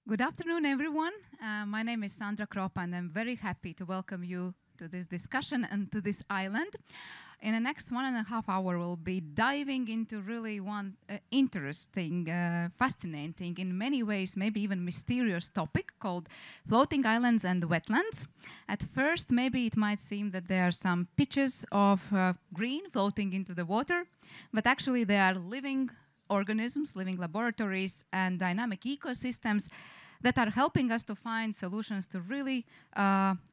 Good afternoon, everyone. My name is Sandra Kropa, and I'm very happy to welcome you to this discussion and to this island. In the next 1.5 hours, we'll be diving into really one interesting, fascinating, in many ways, maybe even mysterious topic called floating islands and wetlands. At first, maybe it might seem that there are some pitches of green floating into the water, but actually they are living organisms, living laboratories, and dynamic ecosystems that are helping us to find solutions to really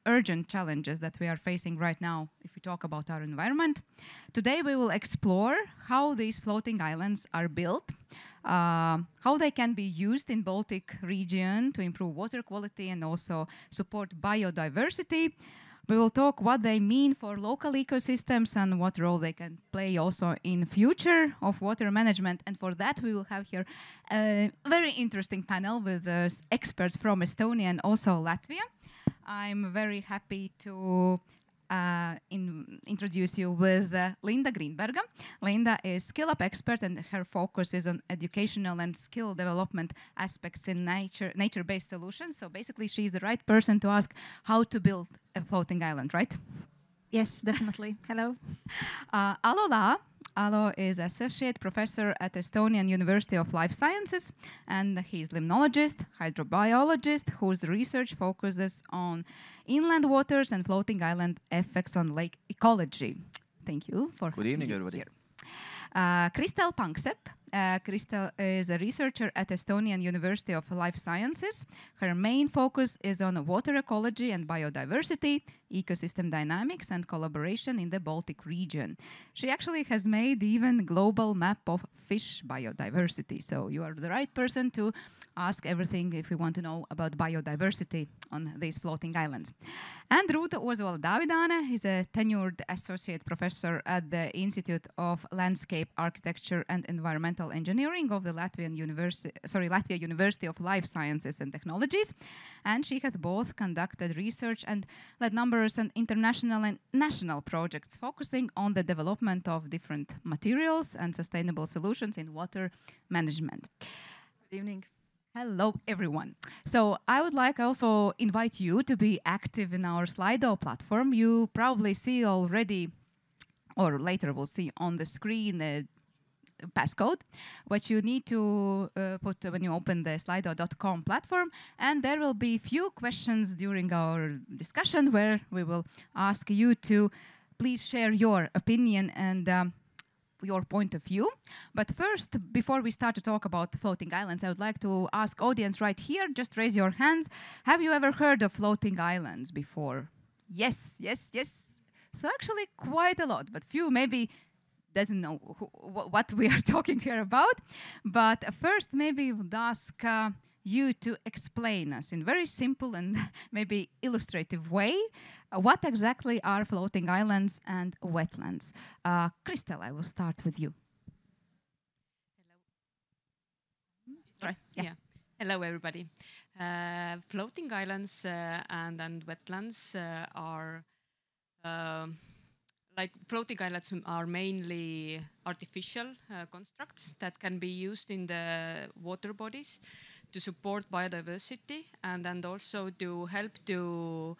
urgent challenges that we are facing right now if we talk about our environment. Today we will explore how these floating islands are built, how they can be used in Baltic region to improve water quality and also support biodiversity. We will talk what they mean for local ecosystems and what role they can play also in future of water management. And for that, we will have here a very interesting panel with experts from Estonia and also Latvia. I'm very happy to introduce you with Linda Greenberga. Linda is Skill Up expert, and her focus is on educational and skill development aspects in nature-based solutions. So basically, she's the right person to ask how to build a floating island, right? Yes, definitely. Hello. Alo Laas. Alo is associate professor at Estonian University of Life Sciences, and he's limnologist, hydrobiologist, whose research focuses on inland waters and floating island effects on lake ecology. Thank you for Good evening, everybody. Here. Kristel Panksep. Kristel is a researcher at Estonian University of Life Sciences. Her main focus is on water ecology and biodiversity, ecosystem dynamics, and collaboration in the Baltic region. She actually has made even global map of fish biodiversity. So you are the right person to ask everything if you want to know about biodiversity on these floating islands. And Rūta Ozola-Davidāne is a tenured associate professor at the Institute of Landscape Architecture and Environmental Engineering of the Latvia University of Life Sciences and Technologies. And she has both conducted research and led numerous international and national projects focusing on the development of different materials and sustainable solutions in water management. Good evening. Hello, everyone. So I would like also invite you to be active in our Slido platform. You probably see already, or later we'll see on the screen, the passcode, what you need to put when you open the slido.com platform. And there will be few questions during our discussion where we will ask you to please share your opinion and your point of view. But first, before we start to talk about floating islands, I would like to ask audience right here, just raise your hands. Have you ever heard of floating islands before? Yes, yes, yes. So actually quite a lot, but few maybe doesn't know what we are talking here about. But first, maybe we would ask you to explain us in very simple and maybe illustrative way what exactly are floating islands and wetlands. Kristel, I will start with you. Hello. Sorry. Yeah. Hello, everybody. Floating islands and wetlands are like floating islands are mainly artificial constructs that can be used in the water bodies to support biodiversity and also to help to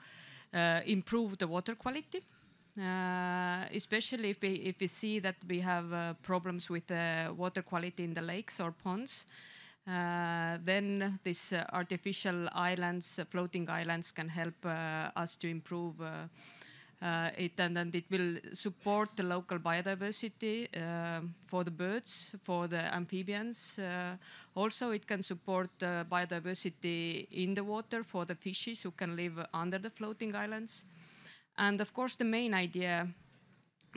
improve the water quality, especially if we see that we have problems with water quality in the lakes or ponds. Then these artificial islands, floating islands, can help us to improve it, and it will support the local biodiversity for the birds, for the amphibians. Also, it can support biodiversity in the water for the fishes who can live under the floating islands. And of course, the main idea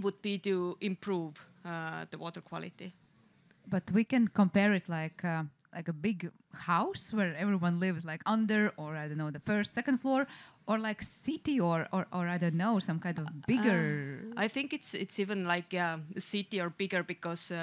would be to improve the water quality. But we can compare it like a big house where everyone lives like under, or I don't know, the first, second floor, or like city, or I don't know, some kind of bigger. I think it's even like a city or bigger, because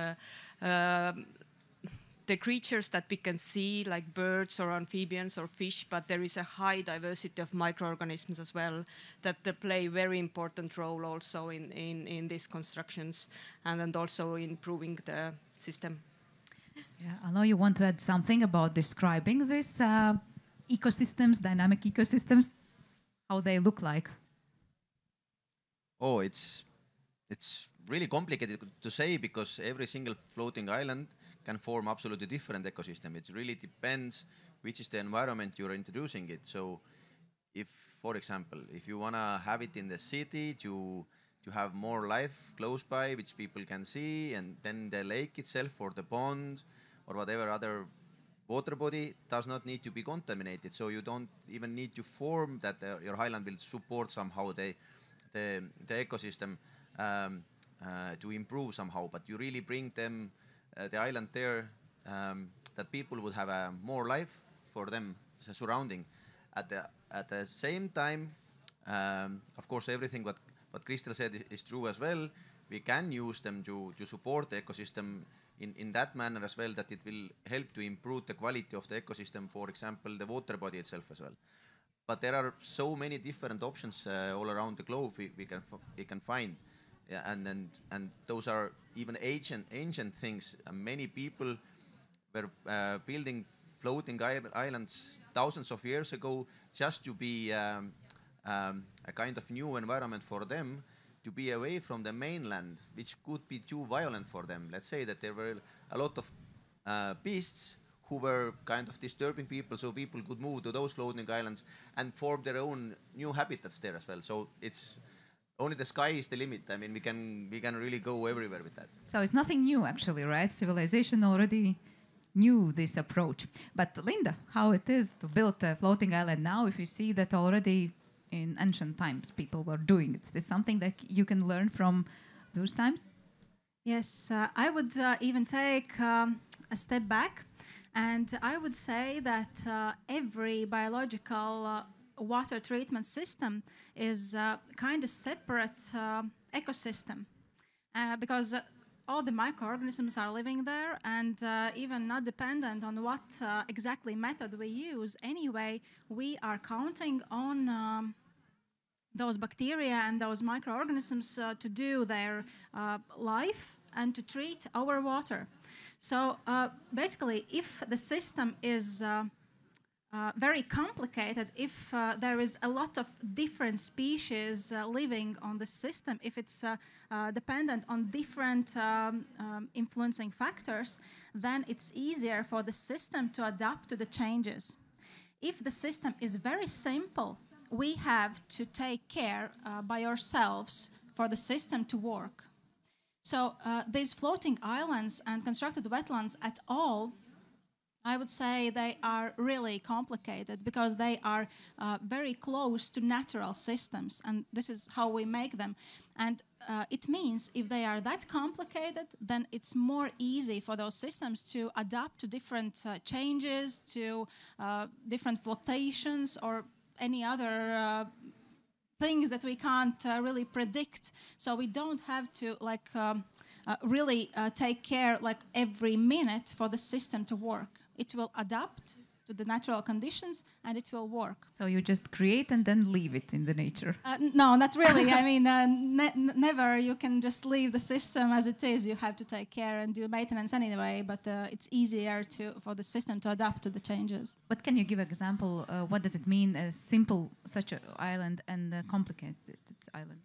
the creatures that we can see, like birds or amphibians or fish, but there is a high diversity of microorganisms as well that they play very important role also in these constructions and also improving the system. Yeah, I know you want to add something about describing this ecosystems, dynamic ecosystems, how they look like? Oh, it's really complicated to say because every single floating island can form absolutely different ecosystem. It really depends which is the environment you're introducing it. So if, for example, if you want to have it in the city to have more life close by, which people can see, and then the lake itself or the pond or whatever other water body does not need to be contaminated. So you don't even need to form that your island will support somehow the ecosystem to improve somehow. But you really bring them the island there that people would have more life for them surrounding. At the same time, of course, everything what Kristel said is true as well. We can use them to support the ecosystem in that manner as well, that it will help to improve the quality of the ecosystem, for example, the water body itself as well. But there are so many different options all around the globe we can find. Yeah, and those are even ancient things. Many people were building floating islands thousands of years ago just to be a kind of new environment for them, to be away from the mainland, which could be too violent for them. Let's say that there were a lot of beasts who were kind of disturbing people, so people could move to those floating islands and form their own new habitats there as well. So it's only the sky is the limit. I mean, we can really go everywhere with that. So it's nothing new, actually, right? Civilization already knew this approach. But Linda, how it is to build a floating island now, if you see that already in ancient times people were doing it? Is this something that you can learn from those times? Yes, I would even take a step back, and I would say that every biological water treatment system is kind of separate ecosystem because all the microorganisms are living there, and even not dependent on what exactly method we use. Anyway, we are counting on those bacteria and those microorganisms to do their life and to treat our water. So basically, if the system is very complicated, if there is a lot of different species living on the system, if it's dependent on different influencing factors, then it's easier for the system to adapt to the changes. If the system is very simple, we have to take care by ourselves for the system to work. So these floating islands and constructed wetlands at all, I would say they are really complicated because they are very close to natural systems, and this is how we make them. And it means if they are that complicated, then it's more easy for those systems to adapt to different changes, to different flotations or any other things that we can't really predict. So we don't have to really take care every minute for the system to work. It will adapt to the natural conditions and it will work. So you just create and then leave it in the nature? No, not really. I mean, never you can just leave the system as it is. You have to take care and do maintenance anyway, but it's easier for the system to adapt to the changes. But can you give an example? What does it mean, a simple such an island and a complicated island?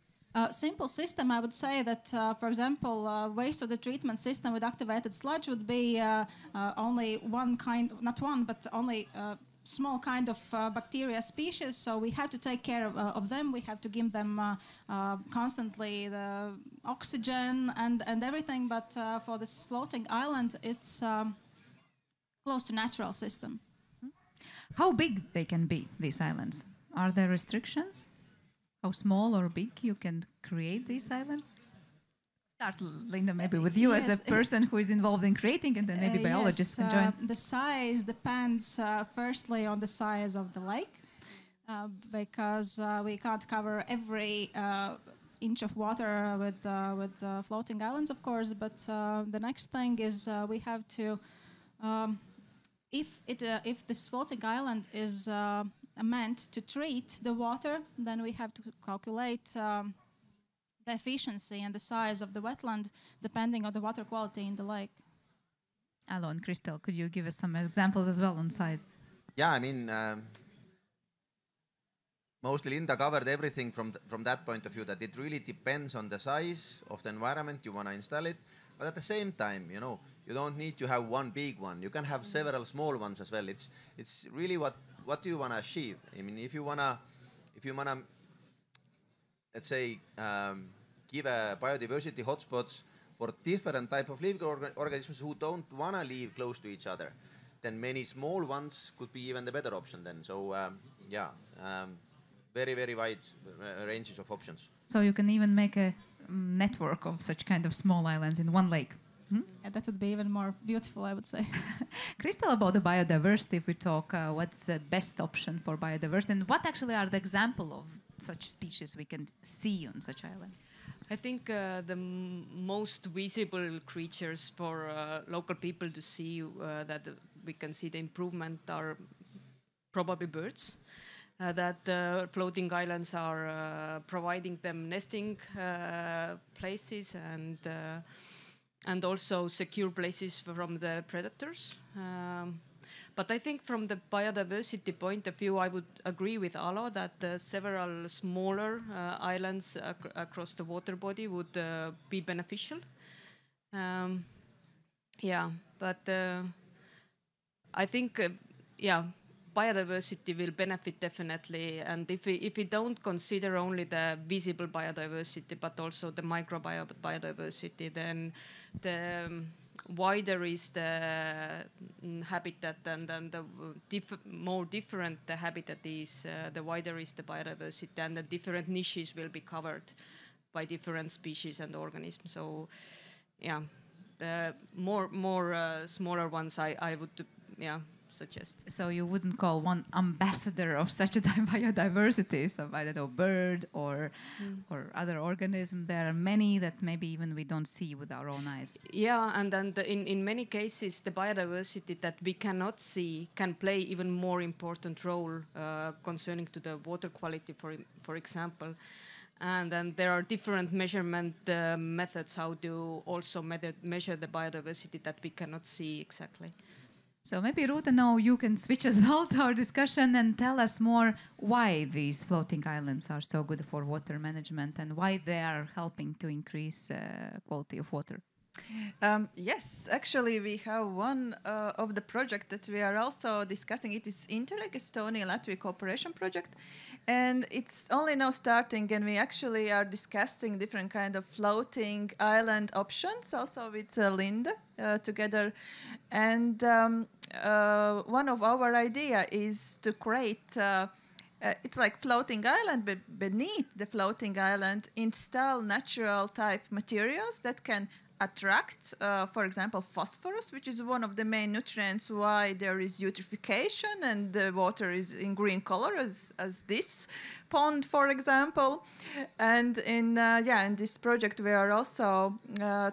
Simple system, I would say that, for example, wastewater treatment system with activated sludge would be only one kind, not one, but only small kind of bacteria species. So we have to take care of them. We have to give them constantly the oxygen and everything. But for this floating island, it's close to natural system. How big they can be, these islands? Are there restrictions? How small or big you can create these islands? Start, Linda, maybe with you as a person who is involved in creating, and then maybe biologists can join. The size depends firstly on the size of the lake, because we can't cover every inch of water with floating islands, of course. But the next thing is we have to, if this floating island is meant to treat the water, then we have to calculate the efficiency and the size of the wetland depending on the water quality in the lake. Alo and Kristel, could you give us some examples as well on size? Yeah, I mean, mostly Linda covered everything from that point of view, that it really depends on the size of the environment you want to install it. But at the same time, you know, you don't need to have one big one. You can have several small ones as well. It's really what do you want to achieve. I mean, if you wanna, let's say, give a biodiversity hotspots for different type of living organisms who don't want to live close to each other, then many small ones could be even the better option then. So very, very wide ranges of options. So you can even make a network of such kind of small islands in one lake. Yeah, that would be even more beautiful, I would say. Kristel, about the biodiversity, if we talk, what's the best option for biodiversity, and what actually are the example of such species we can see on such islands? I think the most visible creatures for local people to see that we can see the improvement are probably birds. That floating islands are providing them nesting places and also secure places from the predators. But I think from the biodiversity point of view, I would agree with Alo that several smaller islands across the water body would be beneficial. But I think, biodiversity will benefit definitely. And if we don't consider only the visible biodiversity, but also the microbiodiversity, then the wider is the habitat, and the more different the habitat is, the wider is the biodiversity, and the different niches will be covered by different species and organisms. So, yeah, more smaller ones I would, suggest. So you wouldn't call one ambassador of such a biodiversity, so I don't know, bird or other organism. There are many that maybe even we don't see with our own eyes. Yeah, and then in many cases, the biodiversity that we cannot see can play even more important role concerning to the water quality, for example. And then there are different measurement methods how to also measure the biodiversity that we cannot see exactly. So maybe, Rūta, now you can switch as well to our discussion and tell us more why these floating islands are so good for water management and why they are helping to increase quality of water. Yes, actually we have one of the project that we are also discussing. It is Interreg Estonia-Latvia cooperation project, and it's only now starting, and we actually are discussing different kind of floating island options also with Linda together. And one of our idea is to create it's like floating island, but beneath the floating island install natural type materials that can attract, for example, phosphorus, which is one of the main nutrients why there is eutrophication and the water is in green color, as this pond, for example. And in this project, we are also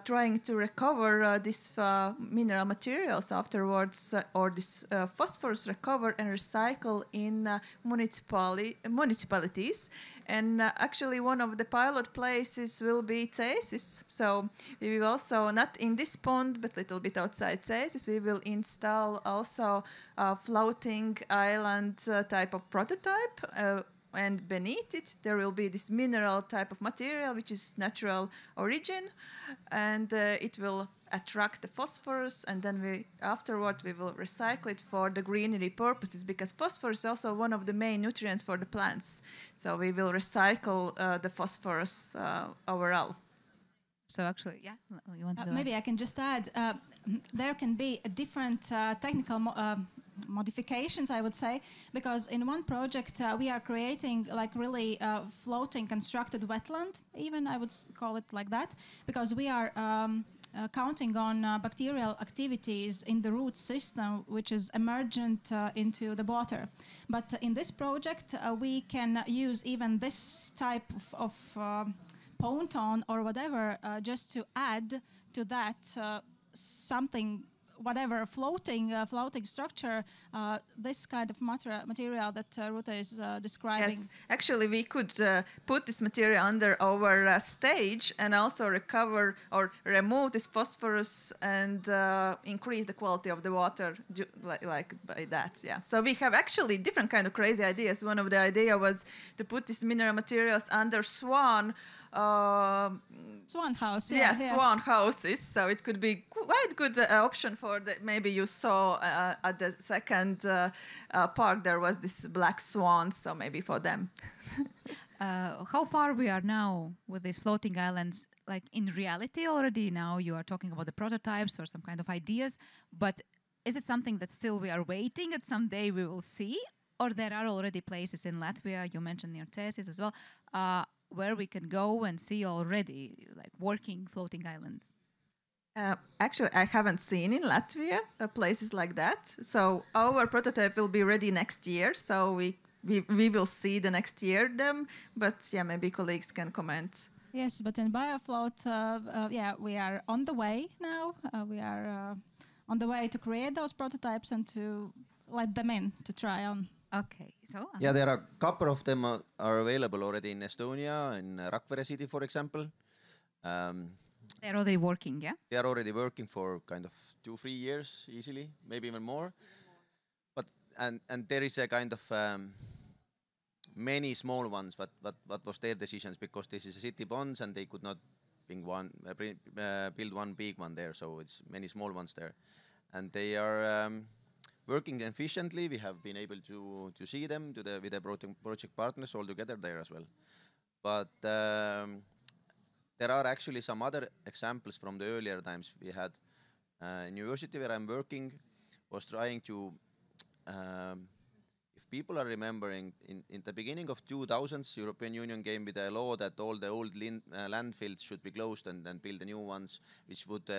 trying to recover this mineral materials afterwards, or this phosphorus recover and recycle in municipalities. And actually, one of the pilot places will be Cēsis. So we will also, not in this pond, but a little bit outside Cēsis, we will install also a floating island type of prototype. And beneath it, there will be this mineral type of material, which is natural origin. And it will attract the phosphorus, and then afterward we will recycle it for the greenery purposes, because phosphorus is also one of the main nutrients for the plants. So we will recycle the phosphorus overall. So actually, you want to maybe I can just add, there can be a different technical modifications, I would say, because in one project we are creating like really floating constructed wetland, even I would call it like that, because we are counting on bacterial activities in the root system, which is emergent into the water. But in this project, we can use even this type of ponton or whatever just to add to that something whatever floating structure, this kind of material that Rūta is describing. Yes, actually we could put this material under our stage and also recover or remove this phosphorus and increase the quality of the water like by that. Yeah. So we have actually different kind of crazy ideas. One of the idea was to put these mineral materials under swan house. Swan houses. So it could be quite good option for the, maybe you saw at the second park there was this black swan, so maybe for them. How far we are now with these floating islands? Like in reality already now you are talking about the prototypes or some kind of ideas, but is it something that still we are waiting and someday we will see? Or there are already places in Latvia, you mentioned your thesis as well, where we can go and see already like working floating islands? Actually, I haven't seen in Latvia places like that. So our prototype will be ready next year. So we will see the next year them. But yeah, maybe colleagues can comment. Yes, but in Biofloat, we are on the way now. We are on the way to create those prototypes and to let them in to try on. Okay, so yeah, there are a couple of them are available already in Estonia, in Rakvere city, for example. They're already working, yeah? They are already working for kind of 2-3 years easily, maybe even more. But and there is a kind of many small ones. What was their decisions, because this is a city bonds and they could not build one big one there. So it's many small ones there, and they are. Working efficiently. We have been able to see them with the project partners all together there as well. But there are actually some other examples from the earlier times. We had university where I'm working was trying to, if people are remembering, in the beginning of 2000s, European Union came with a law that all the old landfills should be closed and build the new ones, which would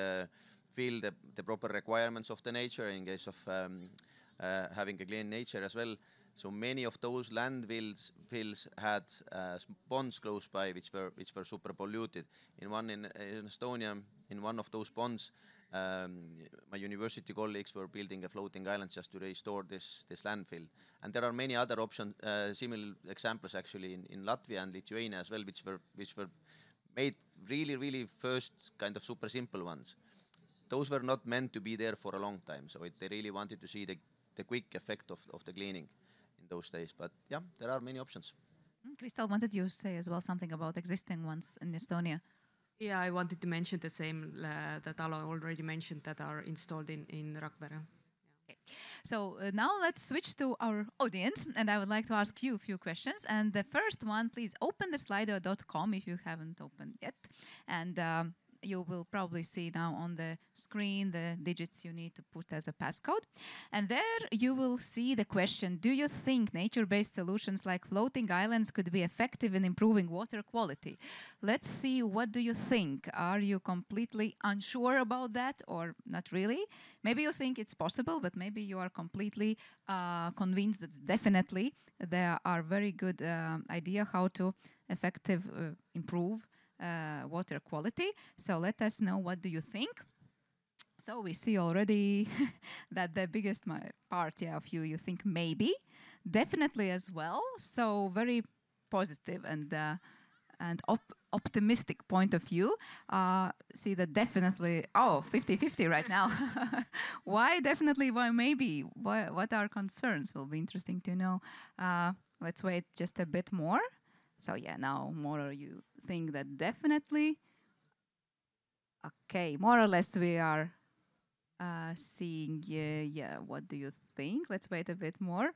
fill the proper requirements of the nature in case of having a clean nature as well. So many of those landfills had ponds close by which were super polluted. In Estonia, in one of those ponds, my university colleagues were building a floating island just to restore this landfill. And there are many other options, similar examples actually in Latvia and Lithuania as well, which were made really first kind of super simple ones. Those were not meant to be there for a long time, so they really wanted to see the quick effect of the cleaning in those days. But yeah, there are many options. Kristel, wanted you to say as well something about existing ones in Estonia? Yeah, I wanted to mention the same that Alo already mentioned that are installed in Rakvere. Okay. So now let's switch to our audience, and I would like to ask you a few questions. And the first one, please open the slido.com if you haven't opened yet. And you will probably see now on the screen the digits you need to put as a passcode. And there you will see the question, do you think nature-based solutions like floating islands could be effective in improving water quality? Let's see, what do you think? Are you completely unsure about that or not really? Maybe you think it's possible, but maybe you are completely convinced that definitely there are very good idea how to improve water quality. So let us know, what do you think? So we see already that the biggest part of you think maybe, definitely as well. So very positive and optimistic point of view. See that definitely, 50-50 right now. Why definitely, why maybe? What are concerns? Will be interesting to know. Let's wait just a bit more. So yeah, now more you think that definitely. Okay, more or less we are seeing, what do you think? Let's wait a bit more.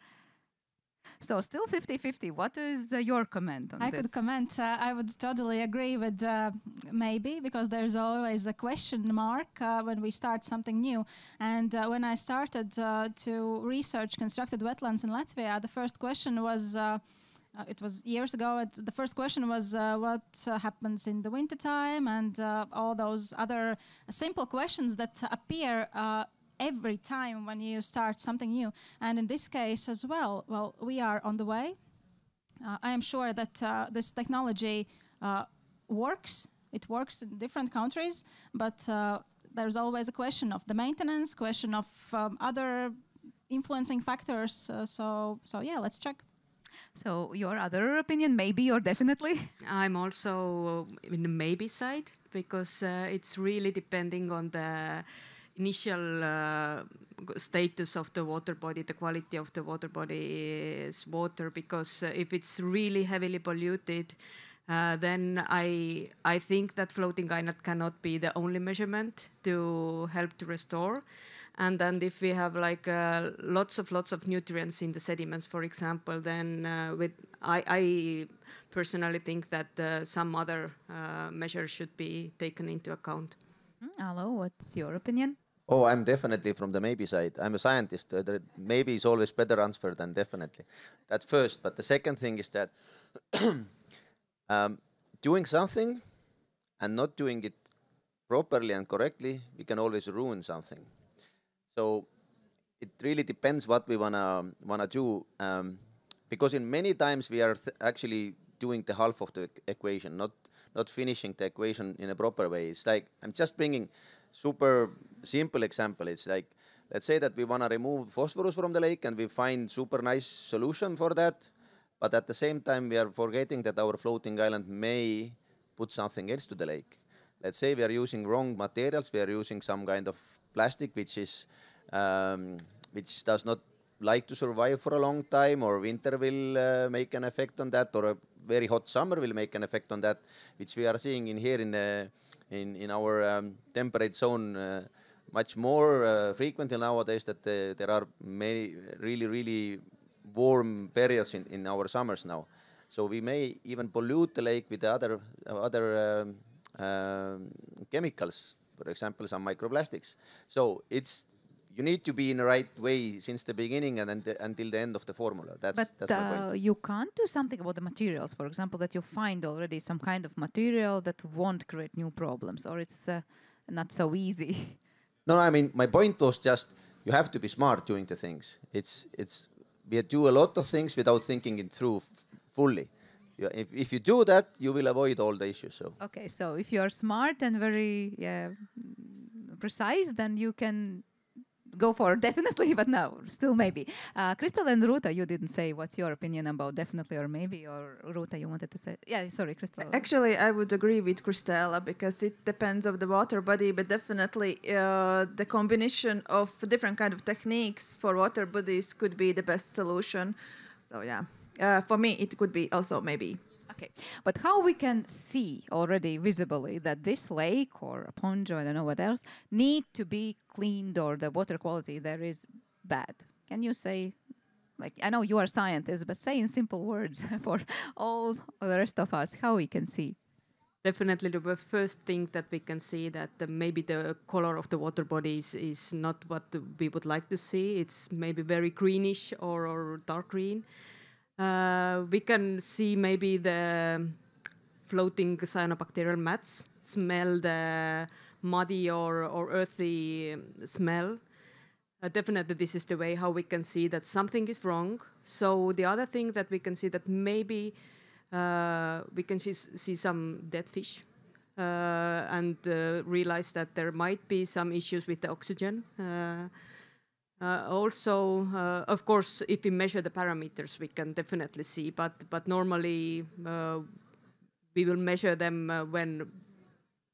So still 50-50. What is your comment on this? I could comment. I would totally agree with maybe, because there's always a question mark when we start something new. And when I started to research constructed wetlands in Latvia, the first question was, it was years ago, the first question was what happens in the wintertime, and all those other simple questions that appear every time when you start something new. And in this case as well, we are on the way. I am sure that this technology works. It works in different countries, but there's always a question of the maintenance, question of other influencing factors. So yeah, let's check. So your other opinion, maybe or definitely? I'm also in the maybe side because it's really depending on the initial status of the water body, the quality of the water body's water. Because if it's really heavily polluted, then I think that floating island cannot be the only measurement to help to restore. And then if we have like lots of nutrients in the sediments, for example, then I personally think that some other measures should be taken into account. Alo, what's your opinion? Oh, I'm definitely from the maybe side. I'm a scientist. The maybe is always better answer than definitely. That's first. But the second thing is that doing something and not doing it properly and correctly, we can always ruin something. So it really depends what we wanna do, because in many times we are actually doing the half of the equation, not finishing the equation in a proper way. It's like, I'm just bringing super simple example. It's like, let's say that we wanna remove phosphorus from the lake and we find super nice solution for that, but at the same time we are forgetting that our floating island may put something else to the lake. Let's say we are using wrong materials, we are using some kind of plastic which does not like to survive for a long time, or winter will make an effect on that, or a very hot summer will make an effect on that, which we are seeing in our temperate zone much more frequently nowadays, that there are many really warm periods in our summers now. So we may even pollute the lake with other chemicals, for example, some microplastics. So you need to be in the right way since the beginning and until the end of the formula. That's my point. You can't do something about the materials, for example, that you find already some kind of material that won't create new problems, or it's not so easy. No, I mean, my point was just, you have to be smart doing the things. We do a lot of things without thinking it through fully. If you do that, you will avoid all the issues. So. Okay, so if you are smart and very precise, then you can go for definitely, but no, still maybe. Kristel and Rūta, you didn't say what's your opinion about definitely or maybe, or Rūta, you wanted to say? Yeah, sorry, Kristel. Actually, I would agree with Kristela because it depends of the water body, but definitely the combination of different kind of techniques for water bodies could be the best solution. So yeah, for me, it could be also maybe. Okay, but how we can see already visibly that this lake or a pond, or I don't know what else, need to be cleaned, or the water quality there is bad? Can you say, like, I know you are scientists, but say in simple words for all the rest of us, how we can see? Definitely the first thing that we can see that maybe the color of the water bodies is not what we would like to see. It's maybe very greenish or dark green. We can see maybe the floating cyanobacterial mats, smell the muddy or earthy smell. Definitely this is the way how we can see that something is wrong. So the other thing that we can see that maybe we can see some dead fish and realize that there might be some issues with the oxygen. Also, of course, if we measure the parameters, we can definitely see, but normally we will measure them when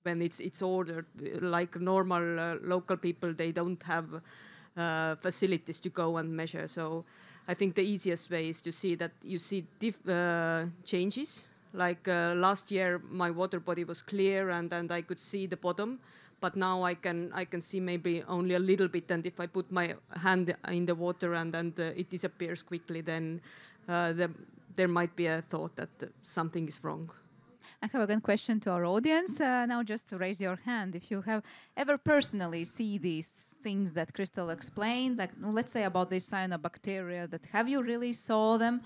it's ordered. Like normal local people, they don't have facilities to go and measure. So I think the easiest way is to see that you see changes. Like last year, my water body was clear and I could see the bottom. But now I can see maybe only a little bit, and if I put my hand in the water and it disappears quickly, then there might be a thought that something is wrong. I have a question to our audience. Now just to raise your hand if you have ever personally see these things that Kristel explained, like let's say about this cyanobacteria, that have you really saw them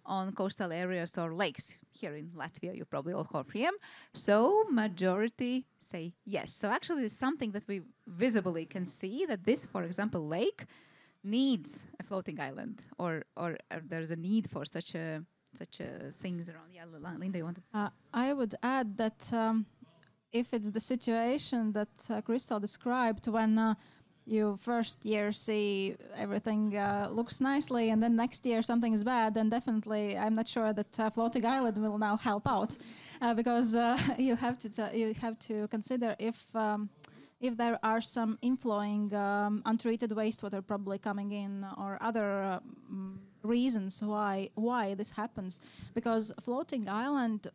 on coastal areas or lakes? Here in Latvia, you probably all heard him. So majority say yes. So actually it's something that we visibly can see, that this, for example, lake needs a floating island, or there's a need for such a things around. Yeah, Linda, you wanted to say? I would add that if it's the situation that Kristel described, when you first year see everything looks nicely, and then next year something is bad, then definitely I'm not sure that floating island will now help out, because you have to consider if there are some inflowing untreated wastewater probably coming in, or other reasons why this happens, because floating island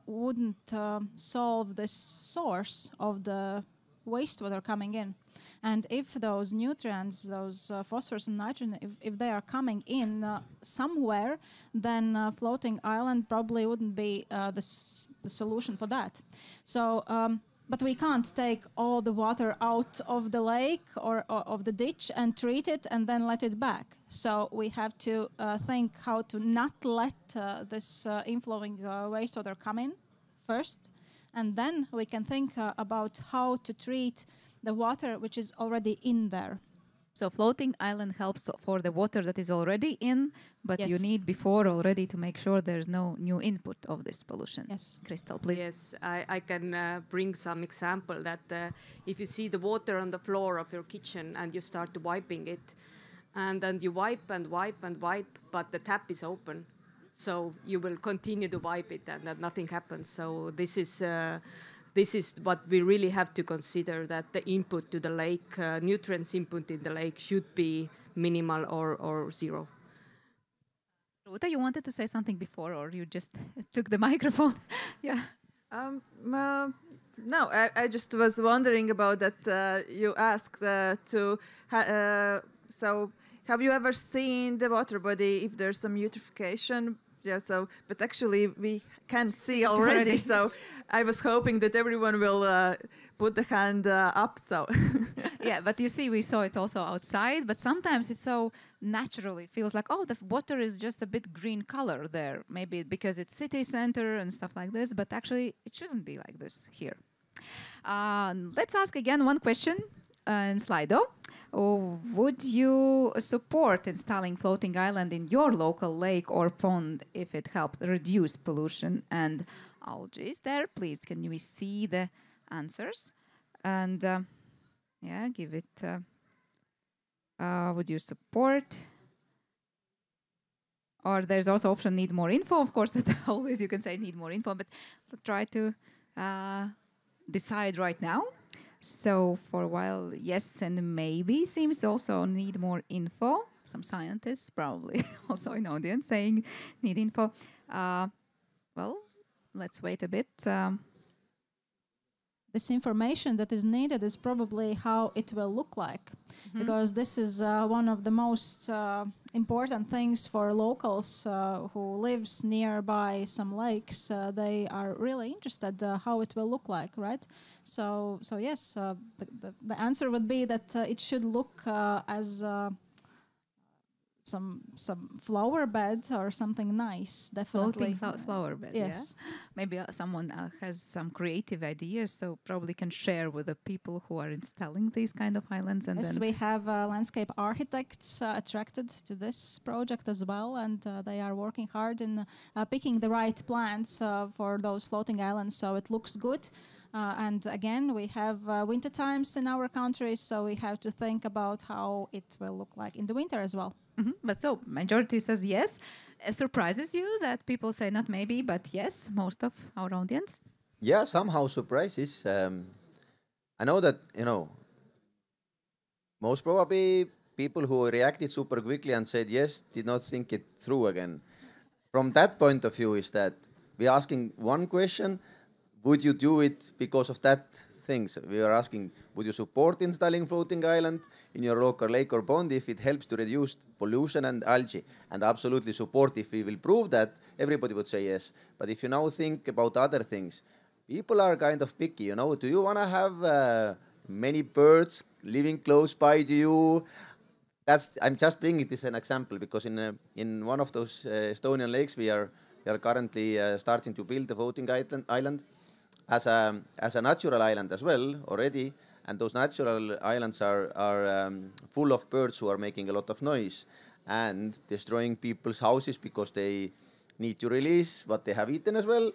wouldn't solve this source of the wastewater coming in. And if those nutrients, those phosphorus and nitrogen, if they are coming in somewhere, then floating island probably wouldn't be the solution for that. So, but we can't take all the water out of the lake or of the ditch and treat it and then let it back. So we have to think how to not let this inflowing wastewater come in first, and then we can think about how to treat the water which is already in there. So floating island helps for the water that is already in, but Yes. you need before already to make sure there's no new input of this pollution. Yes. Kristel, please. Yes, I can bring some example that if you see the water on the floor of your kitchen and you start to wiping it, and then you wipe and wipe and wipe, but the tap is open. So you will continue to wipe it and that nothing happens. So this is what we really have to consider, that the input to the lake, nutrients input in the lake should be minimal or zero. Rūta, you wanted to say something before, or you just took the microphone? Yeah. No, I just was wondering about that. You asked so have you ever seen the water body if there's some eutrophication? Yeah, so, but actually we can see already. So I was hoping that everyone will put the hand up. So Yeah, but you see, we saw it also outside, but sometimes it's so naturally, it feels like, oh, the water is just a bit green color there. Maybe because it's city center and stuff like this, but actually it shouldn't be like this here. Let's ask again one question in Slido. Would you support installing floating island in your local lake or pond if it helped reduce pollution and algae? There, please, can we see the answers? And yeah, give it. Would you support? Or there's also option need more info. Of course, that always you can say need more info, but try to decide right now. So for a while, yes and maybe seems also need more info. Some scientists probably also in audience saying need info. Well, let's wait a bit. This information that is needed is probably how it will look like, because this is one of the most important things for locals who lives nearby some lakes. They are really interested how it will look like, right? So yes, the answer would be that it should look as some flower bed or something nice, definitely. Floating flower bed, yes. Yeah? Maybe someone has some creative ideas, so probably can share with the people who are installing these kind of islands. And yes, then we have landscape architects attracted to this project as well, and they are working hard in picking the right plants for those floating islands so it looks good. And again, we have winter times in our country, so we have to think about how it will look like in the winter as well. But so majority says yes. Surprises you that people say not maybe, but yes, most of our audience? Yeah, somehow surprises. I know that, most probably people who reacted super quickly and said yes did not think it through again. From that point of view is that we're asking one question, would you do it because of that things? We are asking, would you support installing floating island in your local lake or pond if it helps to reduce pollution and algae? And absolutely support. If we will prove that, everybody would say yes. But if you now think about other things, people are kind of picky, Do you want to have many birds living close by to you? I'm just bringing this an example because in one of those Estonian lakes we are currently starting to build a floating island as a natural island as well already, and those natural islands are full of birds who are making a lot of noise and destroying people's houses because they need to release what they have eaten as well.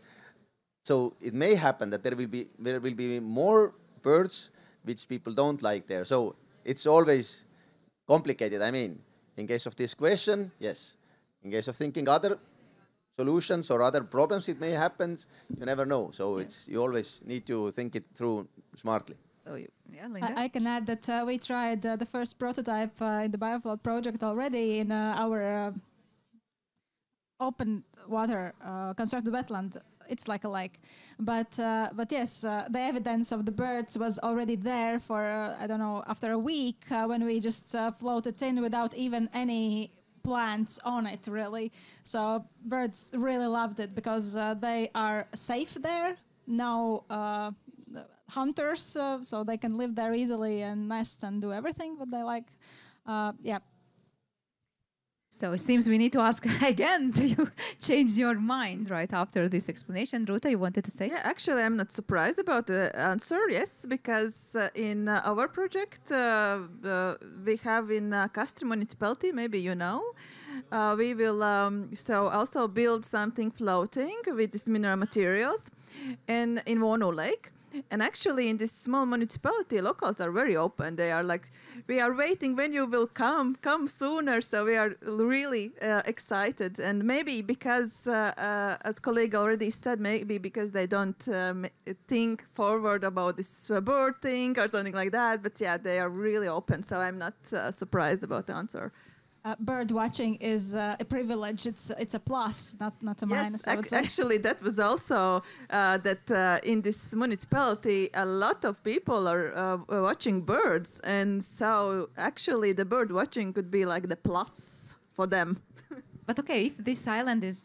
So it may happen that there will be more birds which people don't like there. So it's always complicated. I mean, in case of this question, yes. In case of thinking other solutions or other problems it may happen, you never know. So you always need to think it through smartly. So Linda? I can add that we tried the first prototype in the biofloat project already in our open water constructed wetland. It's like a lake, but yes, the evidence of the birds was already there for I don't know, after a week when we just floated in without even any plants on it, really. So birds really loved it because they are safe there. No hunters, so they can live there easily and nest and do everything what they like. Yeah. So it seems we need to ask again, do you change your mind right after this explanation? Rūta, you wanted to say? Yeah, actually, I'm not surprised about the answer, yes, because in our project, we have in Castro municipality, maybe you know, we will so also build something floating with these mineral materials in Vonu Lake. And actually, in this small municipality, locals are very open. They are like, we are waiting when you will come sooner. So we are really excited. And maybe because, as colleague already said, maybe because they don't think forward about this bird thing or something like that. But yeah, they are really open. So I'm not surprised about the answer. Bird watching is a privilege. It's a plus, not a minus. Yes, actually, that was also that in this municipality, a lot of people are watching birds, and so actually, the bird watching could be like the plus for them. But okay, if this island is,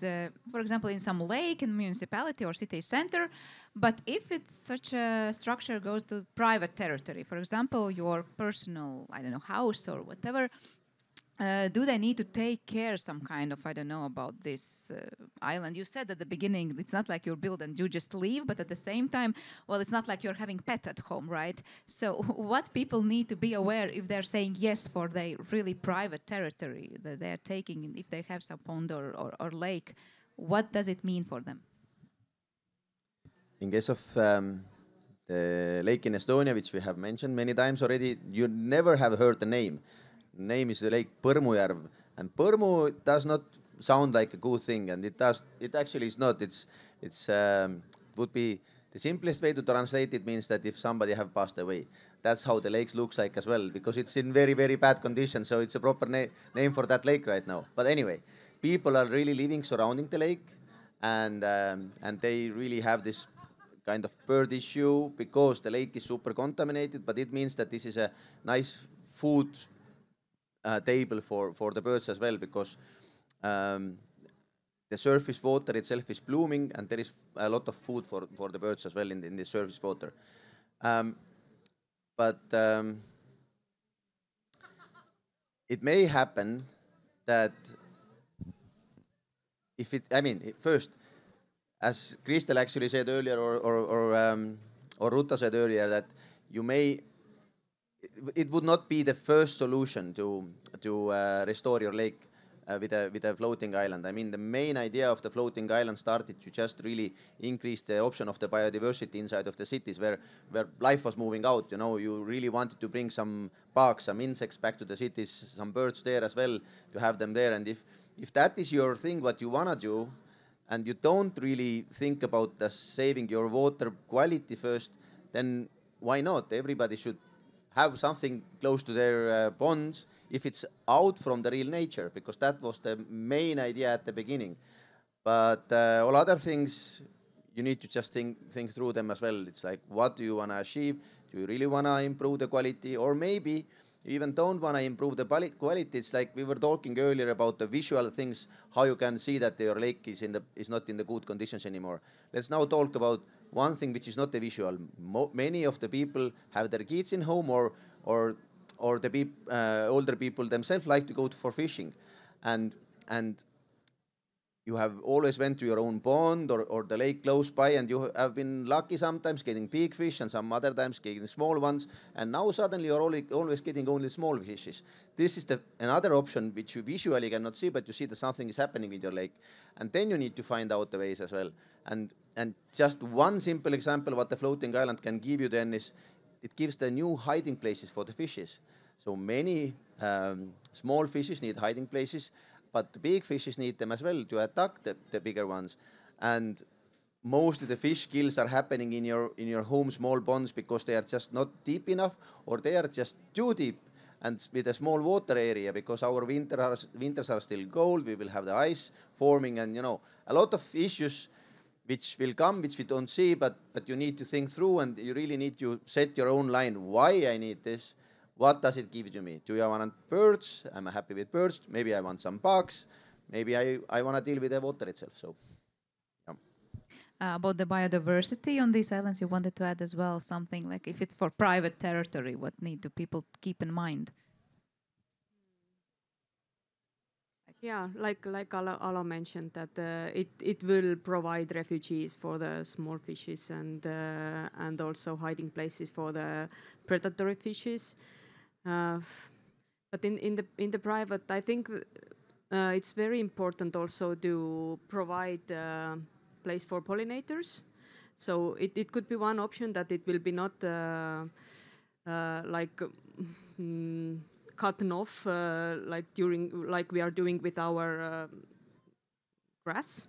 for example, in some lake in municipality or city center, but if it's such a structure goes to private territory, for example, your personal, I don't know, house or whatever. Do they need to take care some kind of, I don't know, about this island? You said at the beginning, it's not like you build and you just leave, but at the same time, well, it's not like you're having pet at home, right? So what people need to be aware if they're saying yes for their really private territory that they're taking, if they have some pond or lake, what does it mean for them? In case of the lake in Estonia, which we have mentioned many times already, you never have heard the name. Name is the lake Põrmujärv, and Põrmu does not sound like a good thing, and it actually is not. It would be the simplest way to translate it means that if somebody have passed away, that's how the lake looks like as well, because it's in very, very bad condition. So it's a proper name for that lake right now. But anyway, people are really living surrounding the lake, and they really have this kind of bird issue because the lake is super contaminated. But it means that this is a nice food table for the birds as well, because the surface water itself is blooming, and there is a lot of food for the birds as well in the surface water. But it may happen that if it, I mean, first, as Kristel actually said earlier, or Rūta said earlier, that you may. It would not be the first solution to restore your lake with a floating island. I mean, the main idea of the floating island started to just really increase the option of the biodiversity inside of the cities where life was moving out. You know, you really wanted to bring some bugs, some insects back to the cities, some birds there as well, to have them there. And if that is your thing, what you want to do, and you don't really think about saving your water quality first, then why not? Everybody should have something close to their ponds if it's out from the real nature, because that was the main idea at the beginning. But all other things, you need to just think through them as well. It's like, what do you want to achieve? Do you really want to improve the quality? Or maybe you even don't want to improve the quality. It's like we were talking earlier about the visual things, how you can see that your lake is not in the good conditions anymore. Let's now talk about one thing which is not the visual. Many of the people have their kids in home, or the older people themselves like to go for fishing, and you have always went to your own pond or the lake close by, and you have been lucky sometimes getting big fish and some other times getting small ones, and now suddenly you're always getting only small fishes. This is another option which you visually cannot see, but you see that something is happening with your lake, and then you need to find out the ways as well. And just one simple example what the floating island can give you then is it gives the new hiding places for the fishes. So many small fishes need hiding places, but the big fishes need them as well to attack the bigger ones. And mostly the fish kills are happening in your home small ponds because they are just not deep enough, or they are just too deep and with a small water area, because our winters are still cold, we will have the ice forming, and a lot of issues which will come, which we don't see, but you need to think through, and you really need to set your own line. Why I need this? What does it give to me? Do I want birds? I'm happy with birds. Maybe I want some bugs. Maybe I want to deal with the water itself. So, yeah. About the biodiversity on these islands, you wanted to add as well something like if it's for private territory, what need do people keep in mind? Yeah, like Alo mentioned that it will provide refugees for the small fishes and also hiding places for the predatory fishes. But in the private, I think it's very important also to provide place for pollinators. So it could be one option that it will be not cut off like we are doing with our grass.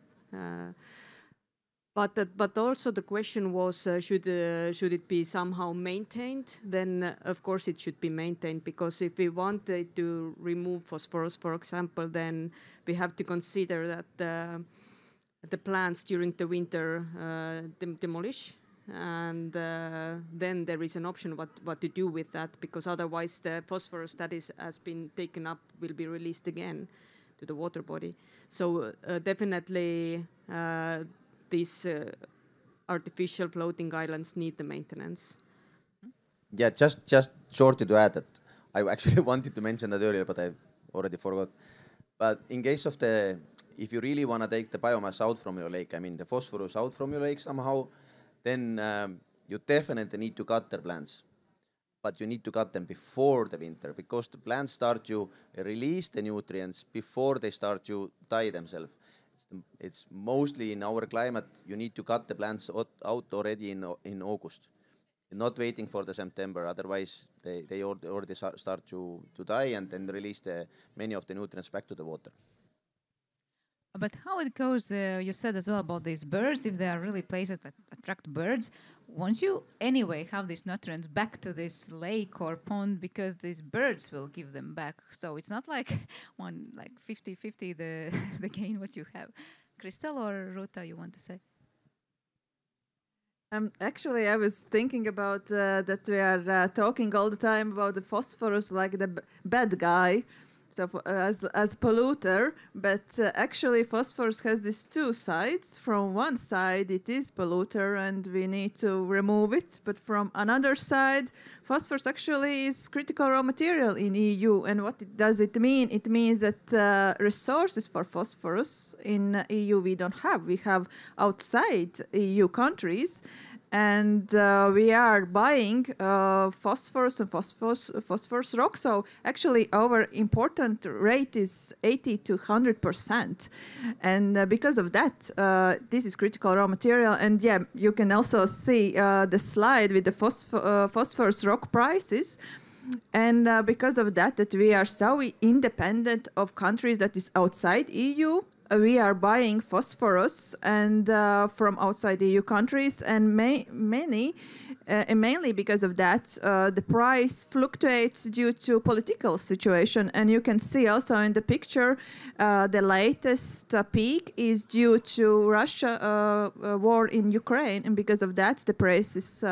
But also the question was, should it be somehow maintained? Then of course it should be maintained, because if we wanted to remove phosphorus, for example, then we have to consider that the plants during the winter demolish, and then there is an option what to do with that, because otherwise the phosphorus that has been taken up will be released again to the water body. So definitely these artificial floating islands need the maintenance. Yeah, just shortly to add that I actually wanted to mention that earlier, but I already forgot. But in case of if you really want to take the biomass out from your lake, I mean the phosphorus out from your lake somehow, then you definitely need to cut the plants. But you need to cut them before the winter, because the plants start to release the nutrients before they start to die themselves. It's mostly in our climate, you need to cut the plants out already in August, not waiting for the September. Otherwise, they already start to die and then release many of the nutrients back to the water. But how it goes, you said as well about these birds, if there are really places that attract birds, once you anyway have these nutrients back to this lake or pond, because these birds will give them back. So it's not like 50-50 the gain what you have. Kristel or Rūta, you want to say? Actually, I was thinking about that we are talking all the time about the phosphorus like the bad guy. So as polluter, but actually phosphorus has these two sides. From one side, it is polluter and we need to remove it. But from another side, phosphorus actually is critical raw material in EU. And what does it mean? It means that resources for phosphorus in EU we don't have. We have outside EU countries. And we are buying phosphorus and phosphorus rock. So actually our important rate is 80 to 100%. And because of that, this is critical raw material. And yeah, you can also see the slide with the phosphorus rock prices. And because of that we are so independent of countries that is outside EU. We are buying phosphorus and from outside EU countries, and mainly because of that, the price fluctuates due to political situation. And you can see also in the picture, the latest peak is due to Russia war in Ukraine, and because of that, the prices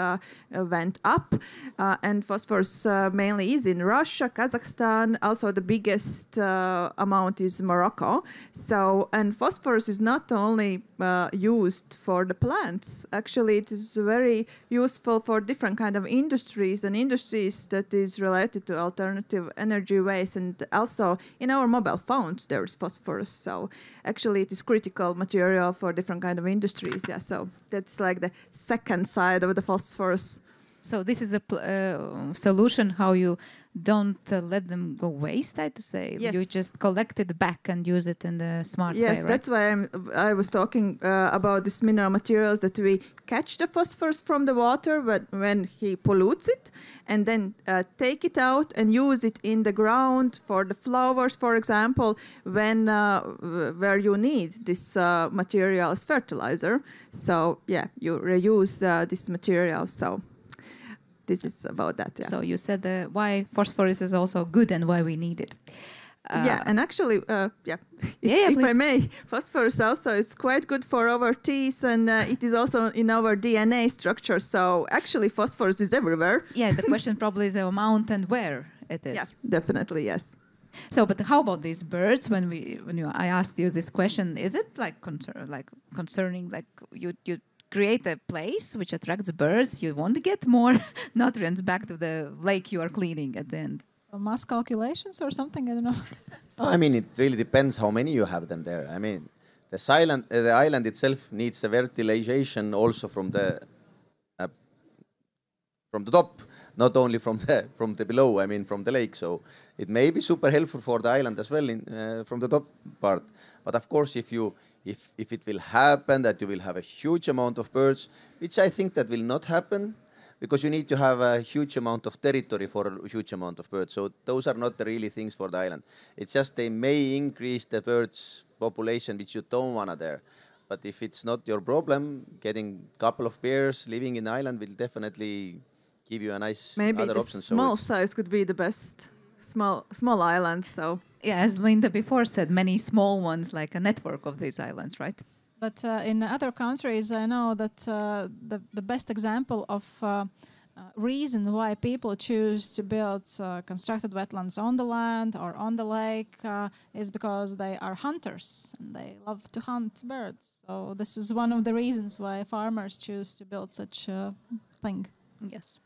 went up. And phosphorus mainly is in Russia, Kazakhstan. Also, the biggest amount is Morocco. So So, and phosphorus is not only used for the plants. Actually, it is very useful for different kind of industries and industries that is related to alternative energy ways. And also in our mobile phones, there is phosphorus. So actually, it is critical material for different kind of industries. Yeah. So that's like the second side of the phosphorus. So this is a solution how you don't let them go waste, I to say. Yes. You just collect it back and use it in the smart way, Yes, right? that's why I was talking about these mineral materials that we catch the phosphorus from the water when he pollutes it and then take it out and use it in the ground for the flowers, for example, when where you need this material as fertilizer. So yeah, you reuse this material. So this is about that. Yeah. So you said why phosphorus is also good and why we need it. Yeah, and actually, if I may, phosphorus also is quite good for our teeth, and it is also in our DNA structure. So actually, phosphorus is everywhere. Yeah, the question probably is the amount and where it is. Yeah, definitely, yes. So, but how about these birds? I asked you this question, is it like concerning like you create a place which attracts birds, you want to get more nutrients back to the lake you are cleaning at the end? So mass calculations or something, I don't know. I mean, it really depends how many you have them there. I mean, the island itself needs a fertilization also from the top, not only from the below. I mean, from the lake. So it may be super helpful for the island as well from the top part. But of course, if it will happen that you will have a huge amount of birds, which I think that will not happen, because you need to have a huge amount of territory for a huge amount of birds. So those are not the really things for the island. It's just they may increase the birds population which you don't want there. But if it's not your problem, getting a couple of pairs living in the island will definitely give you a nice Maybe other the option. small size could be the best. Small islands. So yeah, as Linda before said, many small ones, like a network of these islands, right? But in other countries, I know that the best example of reason why people choose to build constructed wetlands on the land or on the lake is because they are hunters and they love to hunt birds. So this is one of the reasons why farmers choose to build such a thing. Yes.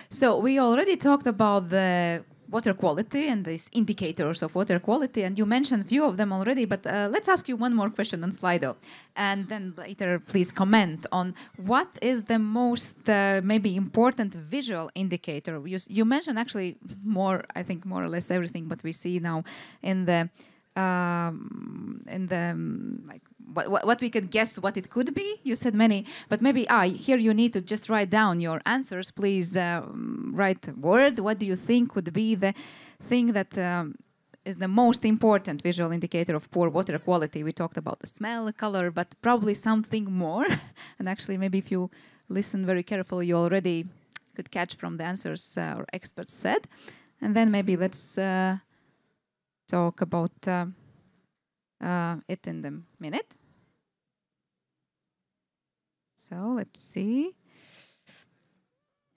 So we already talked about the water quality and these indicators of water quality, and you mentioned a few of them already, but let's ask you one more question on Slido, and then later please comment on what is the most maybe important visual indicator. You mentioned actually I think more or less everything, but we see now in the like what we can guess what it could be. You said many, but maybe here you need to just write down your answers. Please write a word. What do you think would be the thing that is the most important visual indicator of poor water quality? We talked about the smell, color, but probably something more. And actually, maybe if you listen very carefully, you already could catch from the answers our experts said. And then maybe let's talk about it in the minute. So let's see.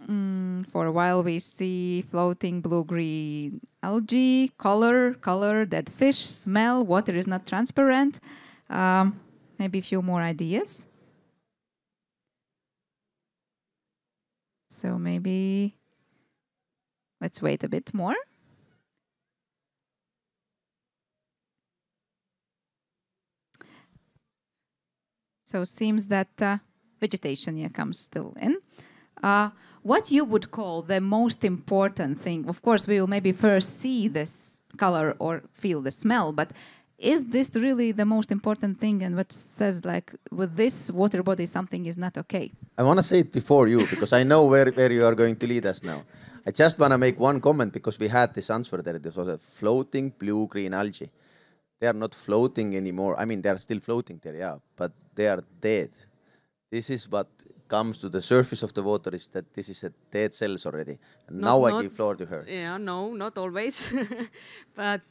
For a while we see floating blue-green algae, color, dead fish, smell, water is not transparent. Maybe a few more ideas. So maybe let's wait a bit more. So it seems that vegetation comes still in. What you would call the most important thing? Of course, we will maybe first see this color or feel the smell, but is this really the most important thing? And what says like with this water body something is not okay? I want to say it before you, because I know where you are going to lead us now. I just want to make one comment, because we had this answer there. This was a floating blue-green algae. They are not floating anymore. I mean, they are still floating there, yeah, but they are dead. This is what comes to the surface of the water, is that this is a dead cells already. And now I give floor to her. Yeah, no, not always. But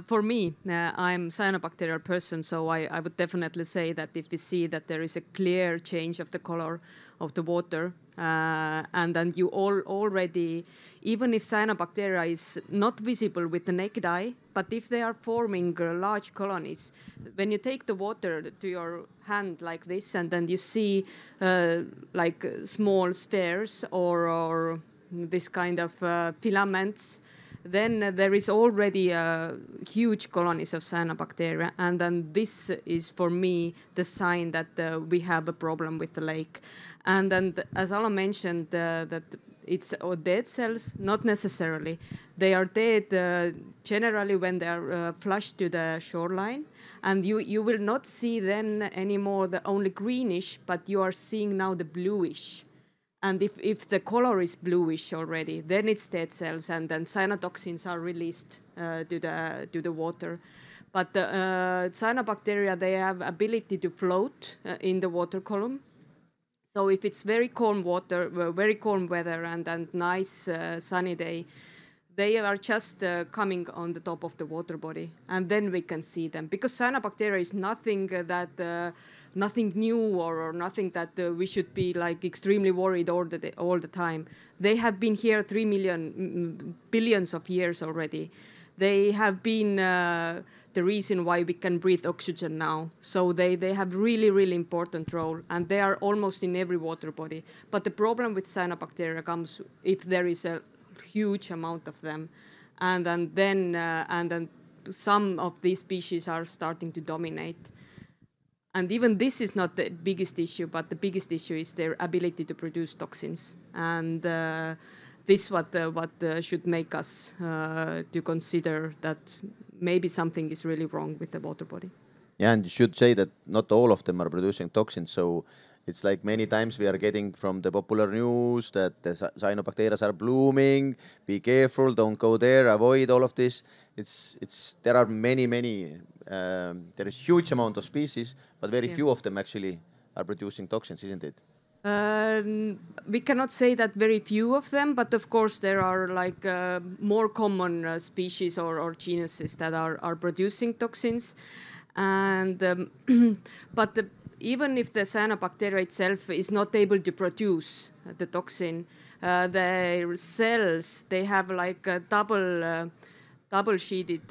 for me, I'm cyanobacterial person, so I would definitely say that if we see that there is a clear change of the color of the water. And then you already, even if cyanobacteria is not visible with the naked eye, but if they are forming large colonies, when you take the water to your hand like this, and then you see like small spheres or this kind of filaments, then there is already huge colonies of cyanobacteria, and then this is for me the sign that we have a problem with the lake. And then, as Alo mentioned, that it's dead cells, not necessarily. They are dead generally when they are flushed to the shoreline, and you will not see then anymore the only greenish, but you are seeing now the bluish. And if the color is bluish already, then it's dead cells, and then cyanotoxins are released to the water. But the cyanobacteria, they have ability to float in the water column. So if it's very calm water, very calm weather, and nice sunny day, they are just coming on the top of the water body, and then we can see them. Because cyanobacteria is nothing nothing new or nothing that we should be like extremely worried all the time. They have been here 3 billions of years already. They have been the reason why we can breathe oxygen now. So they have really, really important role, and they are almost in every water body. But the problem with cyanobacteria comes if there is a huge amount of them, and then some of these species are starting to dominate. And even this is not the biggest issue, but the biggest issue is their ability to produce toxins. And this what should make us to consider that maybe something is really wrong with the water body. Yeah, and you should say that not all of them are producing toxins. So it's like many times we are getting from the popular news that the cyanobacteria are blooming. Be careful, don't go there, avoid all of this. There are many. There is huge amount of species, but very few of them actually are producing toxins, isn't it? We cannot say that very few of them, but of course there are like more common species or genuses that are producing toxins. And but even if the cyanobacteria itself is not able to produce the toxin, their cells, they have like a double-sheeted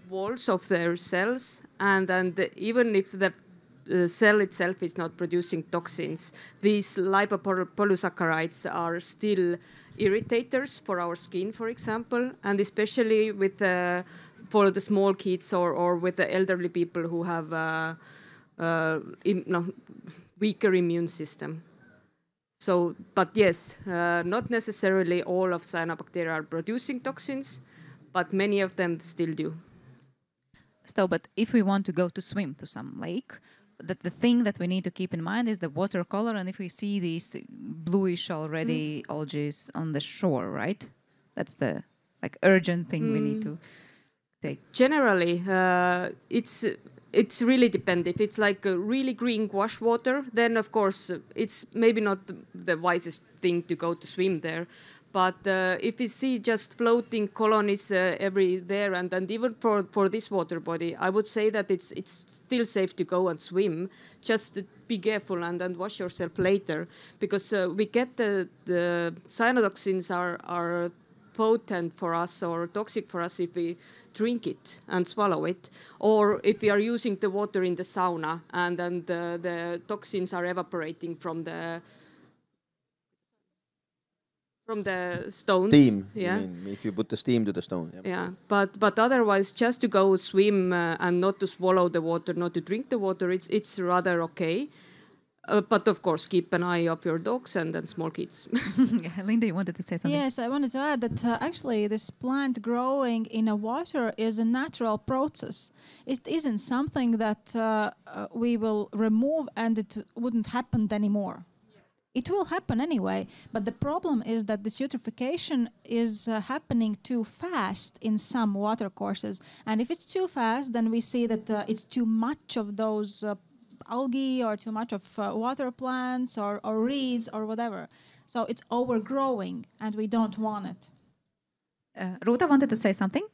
walls of their cells, and even if the cell itself is not producing toxins, these lipopolysaccharides are still irritators for our skin, for example, and especially with for the small kids or with the elderly people who have weaker immune system. So, but yes, not necessarily all of cyanobacteria are producing toxins, but many of them still do. So, but if we want to go to swim to some lake, the thing that we need to keep in mind is the water color, and if we see these bluish already algae on the shore, right? That's the like urgent thing we need to take. Generally, it's really depend. If it's like a really green wash water, then of course it's maybe not the wisest thing to go to swim there. But if you see just floating colonies there, and even for this water body, I would say that it's still safe to go and swim. Just be careful and wash yourself later, because we get the cyanotoxins are potent for us or toxic for us if we drink it and swallow it, or if we are using the water in the sauna and then the toxins are evaporating from the stones. Steam. Yeah. I mean, if you put the steam to the stone. Yep. Yeah. But otherwise, just to go swim and not to swallow the water, not to drink the water, it's rather okay. But of course, keep an eye of your dogs and then small kids. Yeah, Linda, you wanted to say something? Yes, I wanted to add that actually this plant growing in a water is a natural process. It isn't something that we will remove and it wouldn't happen anymore. It will happen anyway, but the problem is that this eutrophication is happening too fast in some water courses. And if it's too fast, then we see that it's too much of those algae or too much of water plants or reeds or whatever. So it's overgrowing and we don't want it. Rūta wanted to say something?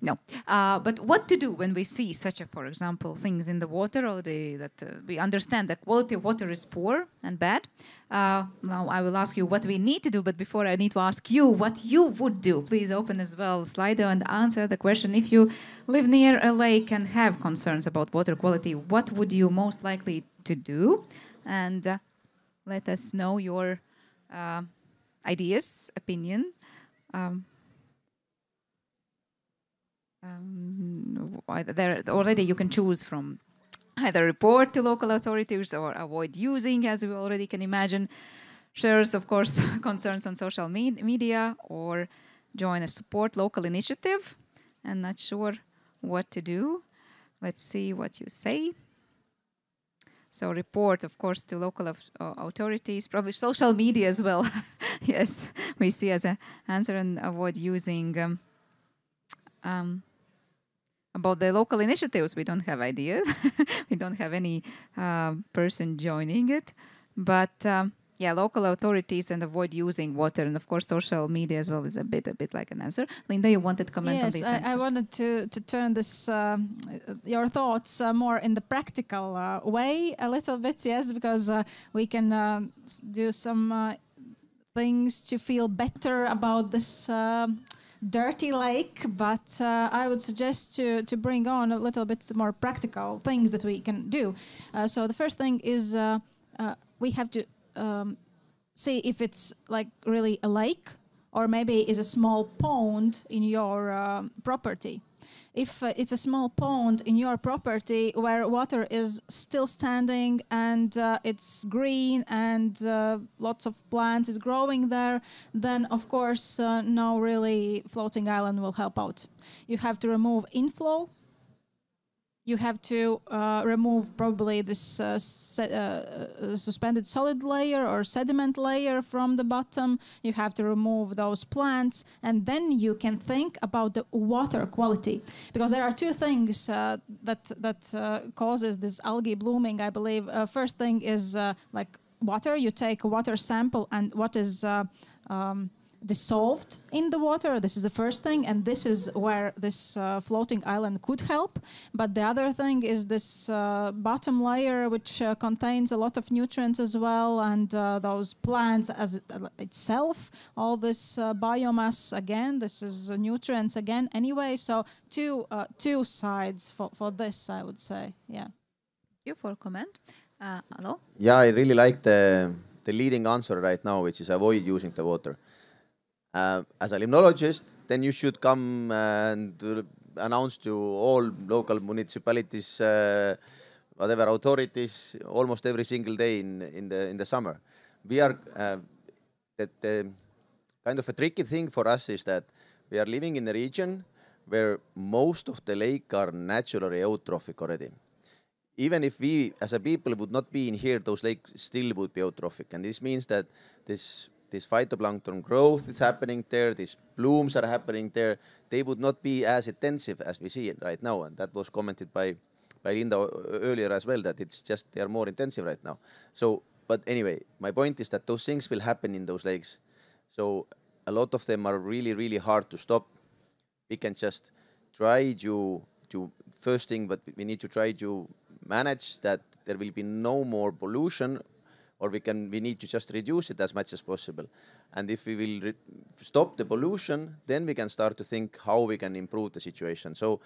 No. But what to do when we see such a, for example, things in the water, or that we understand the quality of water is poor and bad? Now I will ask you what we need to do, but before I need to ask you what you would do. Please open as well Slido and answer the question. If you live near a lake and have concerns about water quality, what would you most likely to do? And let us know your ideas, opinion. There already you can choose from either report to local authorities or avoid using, as we already can imagine, shares, of course, concerns on social media, or join a support local initiative. And not sure what to do. Let's see what you say. So report, of course, to local authorities, probably social media as well. Yes, we see as an answer, and avoid using. About the local initiatives, we don't have idea. We don't have any person joining it. But yeah, local authorities and avoid using water. And of course, social media as well is a bit like an answer. Linda, you wanted to comment on these answers? Yes, I wanted to turn this, your thoughts more in the practical way a little bit, yes, because we can do some things to feel better about this dirty lake, but I would suggest to bring on a little bit more practical things that we can do. So the first thing is we have to see if it's like really a lake, or maybe is a small pond in your property. If it's a small pond in your property where water is still standing and it's green and lots of plants is growing there, then of course no really floating island will help out. You have to remove inflow. You have to remove probably this suspended solid layer or sediment layer from the bottom. You have to remove those plants, and then you can think about the water quality, because there are two things that causes this algae blooming, I believe. First thing is like water. You take a water sample, and what is dissolved in the water. This is the first thing, and this is where this floating island could help. But the other thing is this bottom layer, which contains a lot of nutrients as well, and those plants as itself, all this biomass again, this is nutrients again anyway. So two sides for this, I would say. Yeah. Thank you for comment. Alo? Yeah, I really like the leading answer right now, which is avoid using the water. As a limnologist, then you should come and announce to all local municipalities, whatever authorities, almost every single day in the summer. We are the kind of a tricky thing for us is that we are living in a region where most of the lake are naturally eutrophic already. Even if we as a people would not be in here, those lakes still would be eutrophic, and this means that this phytoplankton growth is happening there, these blooms are happening there, they would not be as intensive as we see it right now. And that was commented by Linda earlier as well, that it's just they are more intensive right now. So, but anyway, my point is that those things will happen in those lakes. So a lot of them are really, really hard to stop. We can just try to first thing, but we need to try to manage that there will be no more pollution, or we need to just reduce it as much as possible. And if we will stop the pollution, then we can start to think how we can improve the situation. So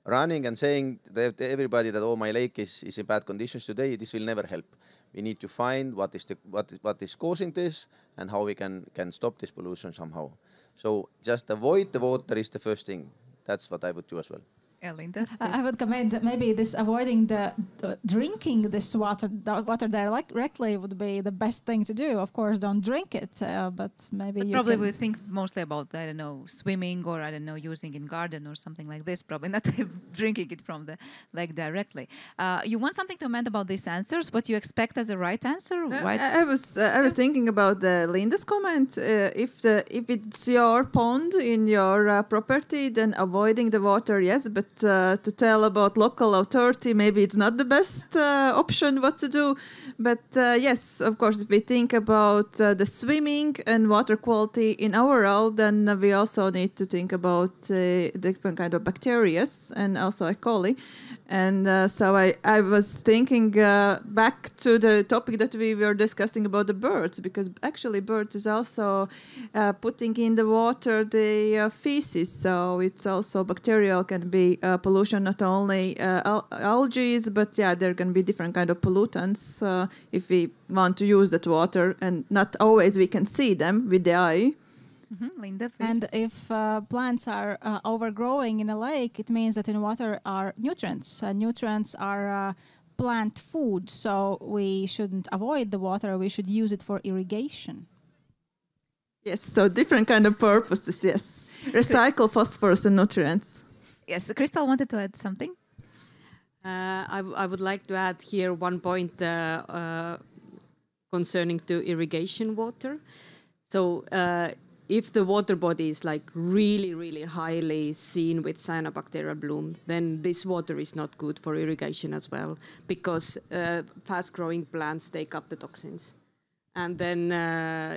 running and saying to everybody that, oh, my lake is in bad conditions today, this will never help. We need to find what is causing this and how we can stop this pollution somehow. So just avoid the water is the first thing. That's what I would do as well. Linda, I would comment maybe this avoiding the drinking this water directly would be the best thing to do. Of course, don't drink it, but maybe you probably we think mostly about, I don't know, swimming, or I don't know, using in garden or something like this. Probably not drinking it from the lake directly. You want something to comment about these answers? What you expect as a right answer? Right? I was thinking about Linda's comment. If it's your pond in your property, then avoiding the water, yes, but to tell about local authority, maybe it's not the best option what to do. But yes, of course, if we think about the swimming and water quality in our world, then we also need to think about different kind of bacteria and also E. coli. And so I was thinking back to the topic that we were discussing about the birds, because actually birds is also putting in the water the feces. So it's also bacterial, can be pollution, not only algae, but yeah, there can be different kind of pollutants if we want to use that water, and not always we can see them with the eye. Linda, please. And if plants are overgrowing in a lake, it means that in water are nutrients. Nutrients are plant food, so we shouldn't avoid the water. We should use it for irrigation. Yes, so different kind of purposes, yes. Recycle phosphorus and nutrients. Yes, Kristel wanted to add something. I would like to add here one point concerning to irrigation water. So if the water body is like really, really highly seen with cyanobacterial bloom, then this water is not good for irrigation as well, because fast-growing plants take up the toxins. And then,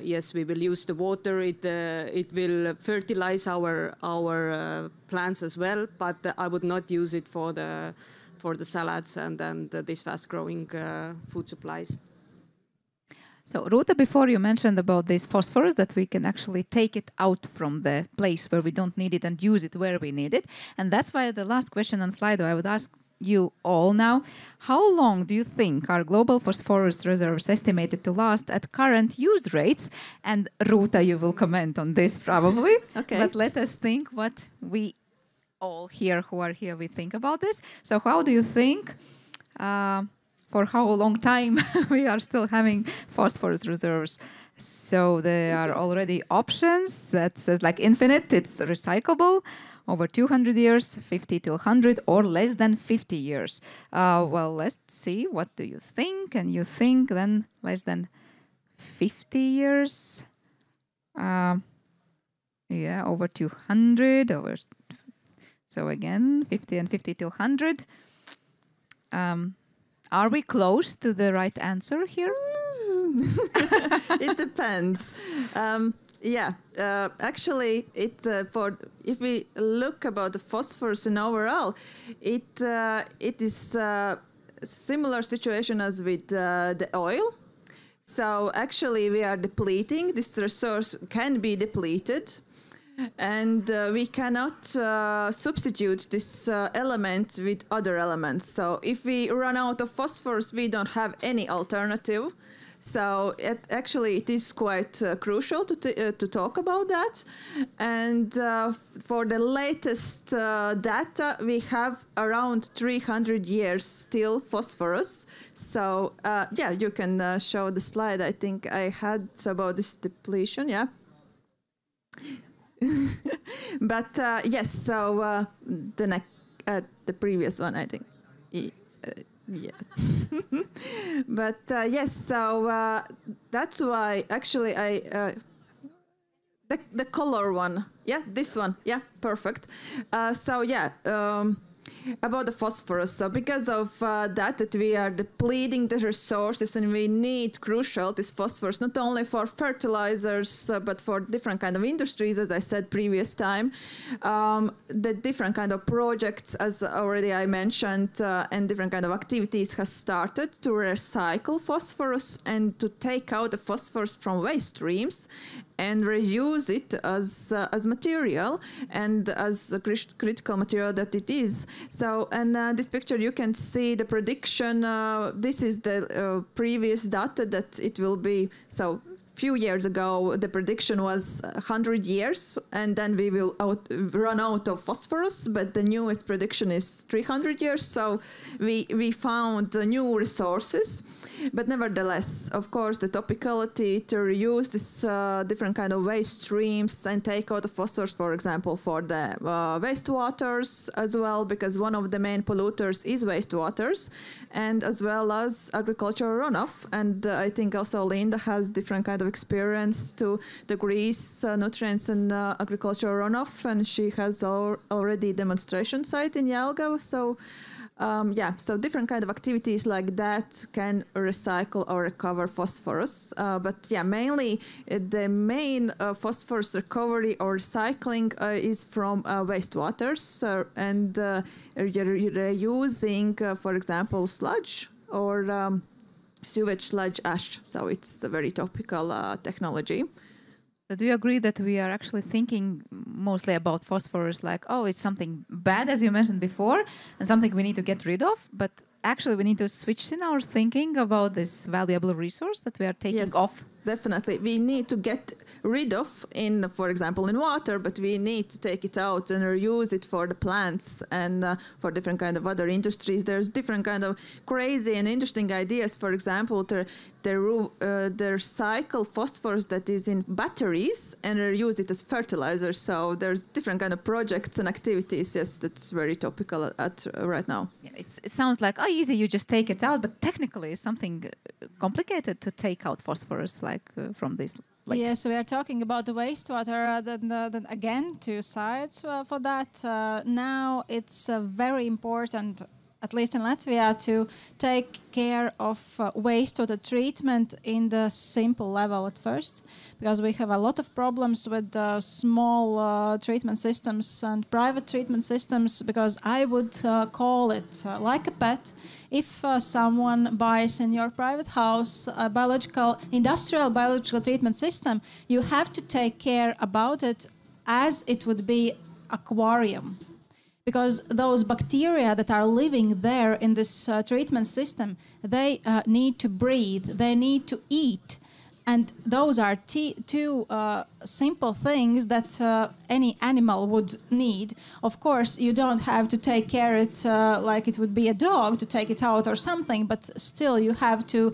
yes, we will use the water. It will fertilize our plants as well, but I would not use it for the salads and then these fast-growing food supplies. So, Rūta, before you mentioned about this phosphorus, that we can actually take it out from the place where we don't need it and use it where we need it. And that's why the last question on Slido, I would ask you all now, how long do you think are global phosphorus reserves estimated to last at current use rates? And Rūta, you will comment on this probably. Okay. But let us think what we all here who are here, we think about this. So how do you think... for how long time we are still having phosphorus reserves? So there are already options that says like infinite, it's recyclable, over 200 years, 50 till 100, or less than 50 years. Well, let's see, what do you think? And you think then less than 50 years? Yeah, over 200, so again, 50 and 50 till 100. Are we close to the right answer here? It depends. Actually, if we look about the phosphorus in overall, it is a similar situation as with the oil. So actually, we are depleting. This resource can be depleted. And we cannot substitute this element with other elements. So if we run out of phosphorus, we don't have any alternative. So it is quite crucial to talk about that. And for the latest data, we have around 300 years still phosphorus. So yeah, you can show the slide. I think I had about this depletion, yeah. But yes, so the previous one, I think. Yeah. But yes, so that's why actually the color one, yeah, this one, yeah, perfect. So yeah, about the phosphorus. So because of that we are depleting the resources, and we need crucial this phosphorus not only for fertilizers but for different kind of industries, as I said previous time. The different kind of projects, as already I mentioned, and different kind of activities has started to recycle phosphorus and to take out the phosphorus from waste streams and reuse it as material and as a critical material that it is. So, and this picture you can see the prediction. This is the previous data that it will be. So, few years ago, the prediction was 100 years, and then we will run out of phosphorus. But the newest prediction is 300 years. So, we found new resources. But nevertheless, of course, the topicality to reuse this different kind of waste streams and take out the phosphorus, for example, for the wastewaters as well, because one of the main polluters is wastewaters, and as well as agricultural runoff. And I think also Linda has different kind of experience to decrease nutrients and agricultural runoff, and she has already demonstration site in Jelgava. So so different kind of activities like that can recycle or recover phosphorus. But mainly the main phosphorus recovery or recycling is from wastewaters and reusing, for example, sludge or sewage sludge ash. So it's a very topical technology. So do you agree that we are actually thinking mostly about phosphorus like, oh, it's something bad, as you mentioned before, and something we need to get rid of, but actually we need to switch in our thinking about this valuable resource that we are taking off? Definitely. We need to get rid of, for example, in water, but we need to take it out and reuse it for the plants and for different kind of other industries. There's different kind of crazy and interesting ideas. For example, to recycle phosphorus that is in batteries and reuse it as fertilizer. So there's different kind of projects and activities. Yes, that's very topical right now. Yeah, it sounds like, easy, you just take it out, but technically it's something complicated to take out phosphorus from these lakes. Yes, we are talking about the wastewater. Then again, two sides for that. Now it's very important, at least in Latvia, to take care of wastewater treatment in the simple level at first, because we have a lot of problems with small treatment systems and private treatment systems, because I would call it like a pet. If someone buys in your private house a industrial biological treatment system, you have to take care about it as it would be aquarium. Because those bacteria that are living there in this treatment system, they need to breathe, they need to eat. And those are two simple things that any animal would need. Of course, you don't have to take care of it like it would be a dog to take it out or something, but still you have to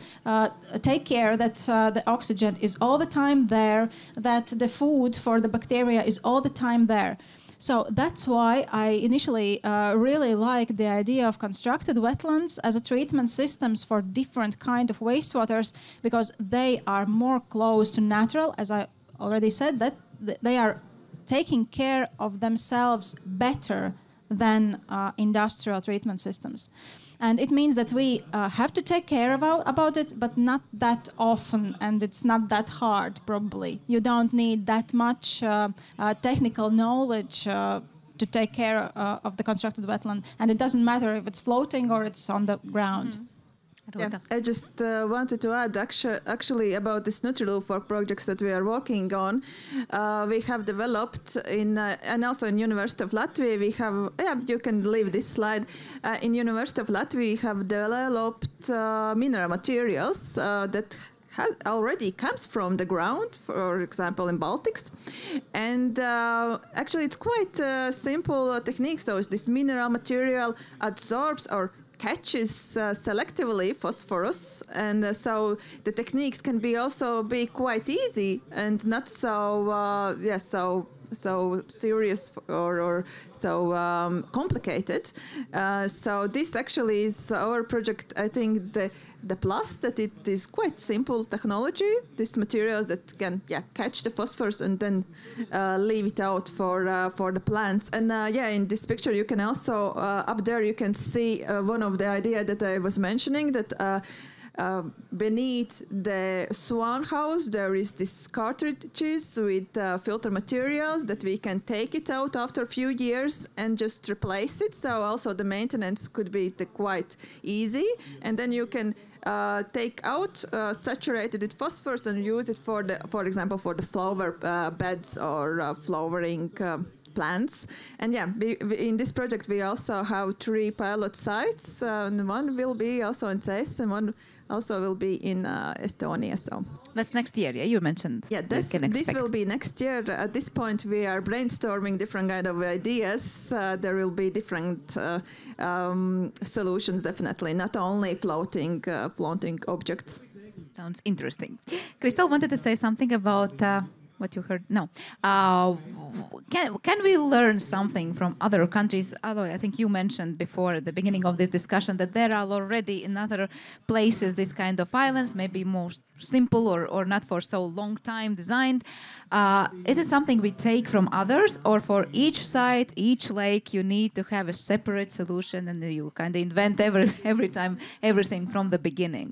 take care that the oxygen is all the time there, that the food for the bacteria is all the time there. So that's why I initially really liked the idea of constructed wetlands as a treatment systems for different kind of wastewaters, because they are more close to natural, as I already said, that they are taking care of themselves better than industrial treatment systems. And it means that we have to take care about it, but not that often, and it's not that hard, probably. You don't need that much technical knowledge to take care of the constructed wetland, and it doesn't matter if it's floating or it's on the ground. Yeah, I just wanted to add actually about this Nutriloo for projects that we are working on. We have developed and also in University of Latvia we have, you can leave this slide. In University of Latvia we have developed mineral materials that already comes from the ground, for example in Baltics, and actually it's quite a simple technique. So this mineral material absorbs or catches selectively phosphorus, and so the techniques can also be quite easy and not so so serious or so complicated. So this actually is our project. I think the plus that it is quite simple technology. This materials that can catch the phosphorus and then leave it out for the plants. And in this picture you can also up there you can see one of the idea that I was mentioning, that beneath the swan house there is this cartridges with filter materials that we can take it out after a few years and just replace it. So also the maintenance could be quite easy, and then you can take out saturated with phosphorus and use it for example for the flower beds or flowering plants. And in this project we also have 3 pilot sites, and one will be also in CES and one also will be in Estonia. So that's next year. You mentioned. This will be next year. At this point we are brainstorming different kind of ideas. There will be different solutions, definitely, not only floating objects. Sounds interesting. Kristel wanted to say something about what you heard? No. Can we learn something from other countries? Although I think you mentioned before at the beginning of this discussion that there are already in other places this kind of islands, maybe more simple or not for so long time designed. Is it something we take from others, or for each site, each lake, you need to have a separate solution and you kind of invent every time everything from the beginning?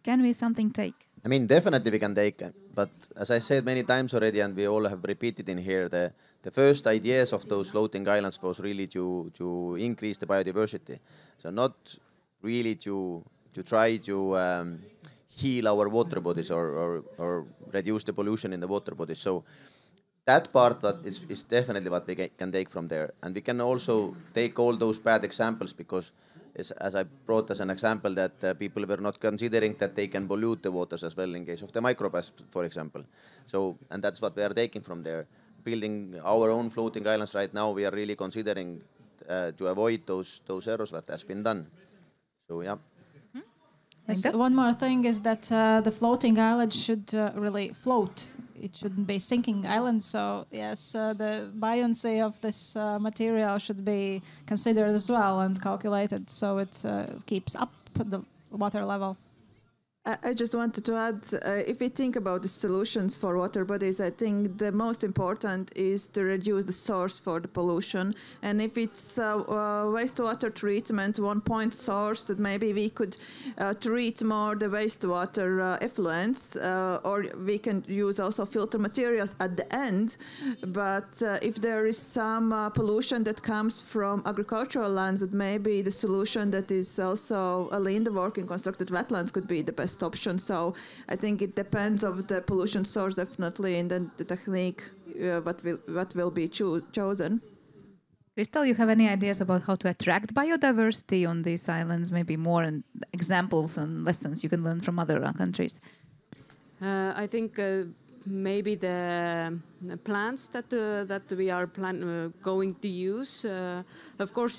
Can we something take? I mean, definitely we can take, but as I said many times already, and we all have repeated in here, the first ideas of those floating islands was really to increase the biodiversity. So not really to try to heal our water bodies or reduce the pollution in the water bodies. So that part is definitely what we can take from there. And we can also take all those bad examples, because as I brought as an example that people were not considering that they can pollute the waters as well in case of the microplastics, for example. So, and that's what we are taking from there. Building our own floating islands right now, we are really considering to avoid those errors that has been done. So, yeah. Yes, one more thing is that the floating island should really float. It shouldn't be sinking island. So yes, the buoyancy of this material should be considered as well and calculated, so it keeps up the water level. I just wanted to add, if we think about the solutions for water bodies, I think the most important is to reduce the source for the pollution. And if it's wastewater treatment, one point source, that maybe we could treat more the wastewater effluents, or we can use also filter materials at the end. But if there is some pollution that comes from agricultural lands, that maybe the solution that is also in the working constructed wetlands could be the best option. So I think it depends of the pollution source definitely, and then the technique what will be chosen. Kristel, you have any ideas about how to attract biodiversity on these islands? Maybe more examples and lessons you can learn from other countries. I think maybe the plants that we are going to use. Of course,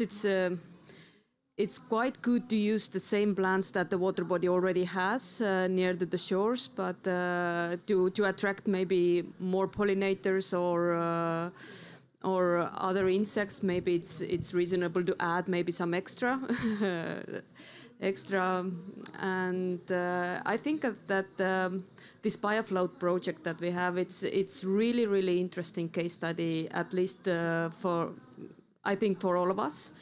it's quite good to use the same plants that the water body already has near the shores, but to attract maybe more pollinators or other insects, maybe it's reasonable to add maybe some extra. And I think that this biofloat project that we have, it's really interesting case study, at least for all of us.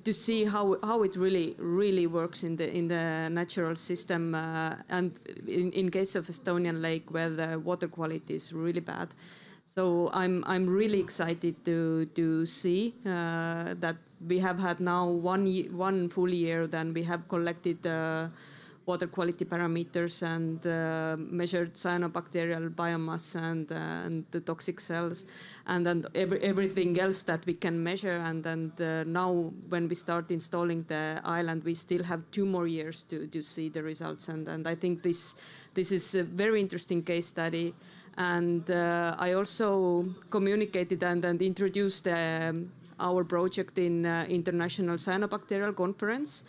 To see how it really works in the natural system, and in case of Estonian lake where the water quality is really bad. So I'm really excited to see that we have had now one full year. Then we have collected water quality parameters and measured cyanobacterial biomass and the toxic cells, and then everything else that we can measure. And then now when we start installing the island, we still have 2 more years to see the results. And I think this is a very interesting case study. And I also communicated and introduced our project in International Cyanobacterial Conference.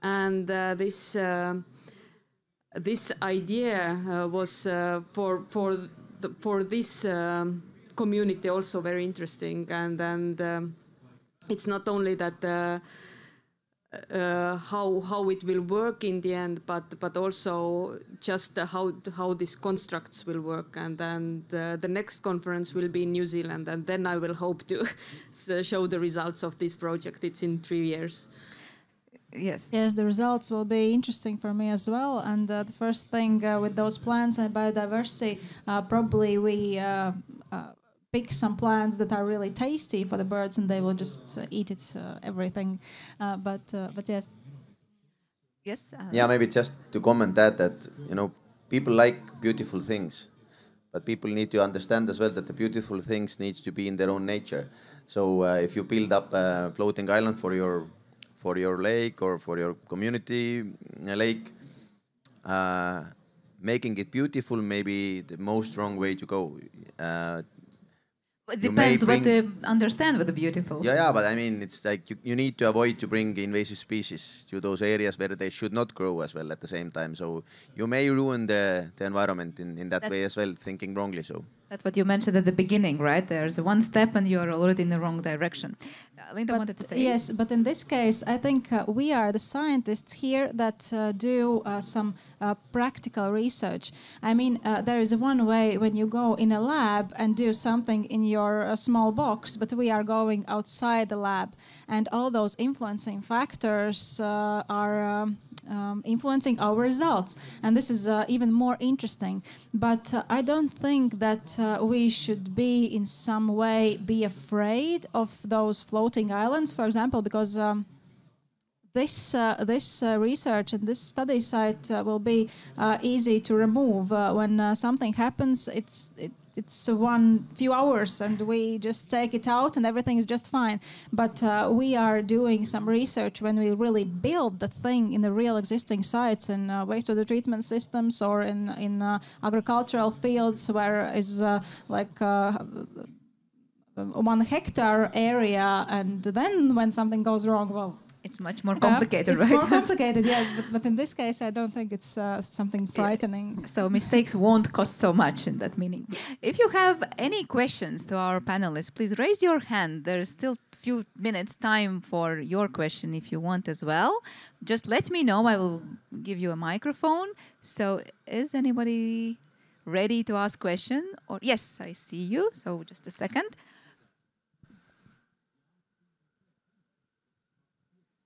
And this idea was for this community also very interesting, and it's not only that how it will work in the end, but also just how these constructs will work. And then the next conference will be in New Zealand, and then I will hope to show the results of this project. It's in 3 years. Yes, the results will be interesting for me as well. And the first thing with those plants and biodiversity, probably we pick some plants that are really tasty for the birds, and they will just eat it, everything. But yes. Yes. Yeah, maybe just to comment that people like beautiful things, but people need to understand as well that the beautiful things needs to be in their own nature. So if you build up a floating island for your lake or for your community lake, making it beautiful may be the most wrong way to go. It depends what they understand with the beautiful. Yeah, but I mean, it's like you need to avoid to bring invasive species to those areas where they should not grow as well at the same time. So you may ruin the environment in that way as well, thinking wrongly. So That's what you mentioned at the beginning, right? There's one step and you're already in the wrong direction. Linda wanted to say. Yes, but in this case, I think we are the scientists here that do some practical research. I mean, there is one way when you go in a lab and do something in your small box, but we are going outside the lab. And all those influencing factors are influencing our results. And this is even more interesting. But I don't think that we should be in some way be afraid of those floating islands, for example, because this research and this study site will be easy to remove. When something happens, it's one few hours and we just take it out and everything is just fine. But we are doing some research when we really build the thing in the real existing sites in wastewater treatment systems or in agricultural fields where is like 1 hectare area, and then when something goes wrong, well, it's much more complicated, it's right? more complicated, yes. But in this case, I don't think it's something frightening. So mistakes won't cost so much in that meaning. If you have any questions to our panelists, please raise your hand. There is still a few minutes time for your question if you want as well. Just let me know. I will give you a microphone. So is anybody ready to ask question? Or yes, I see you. So just a second.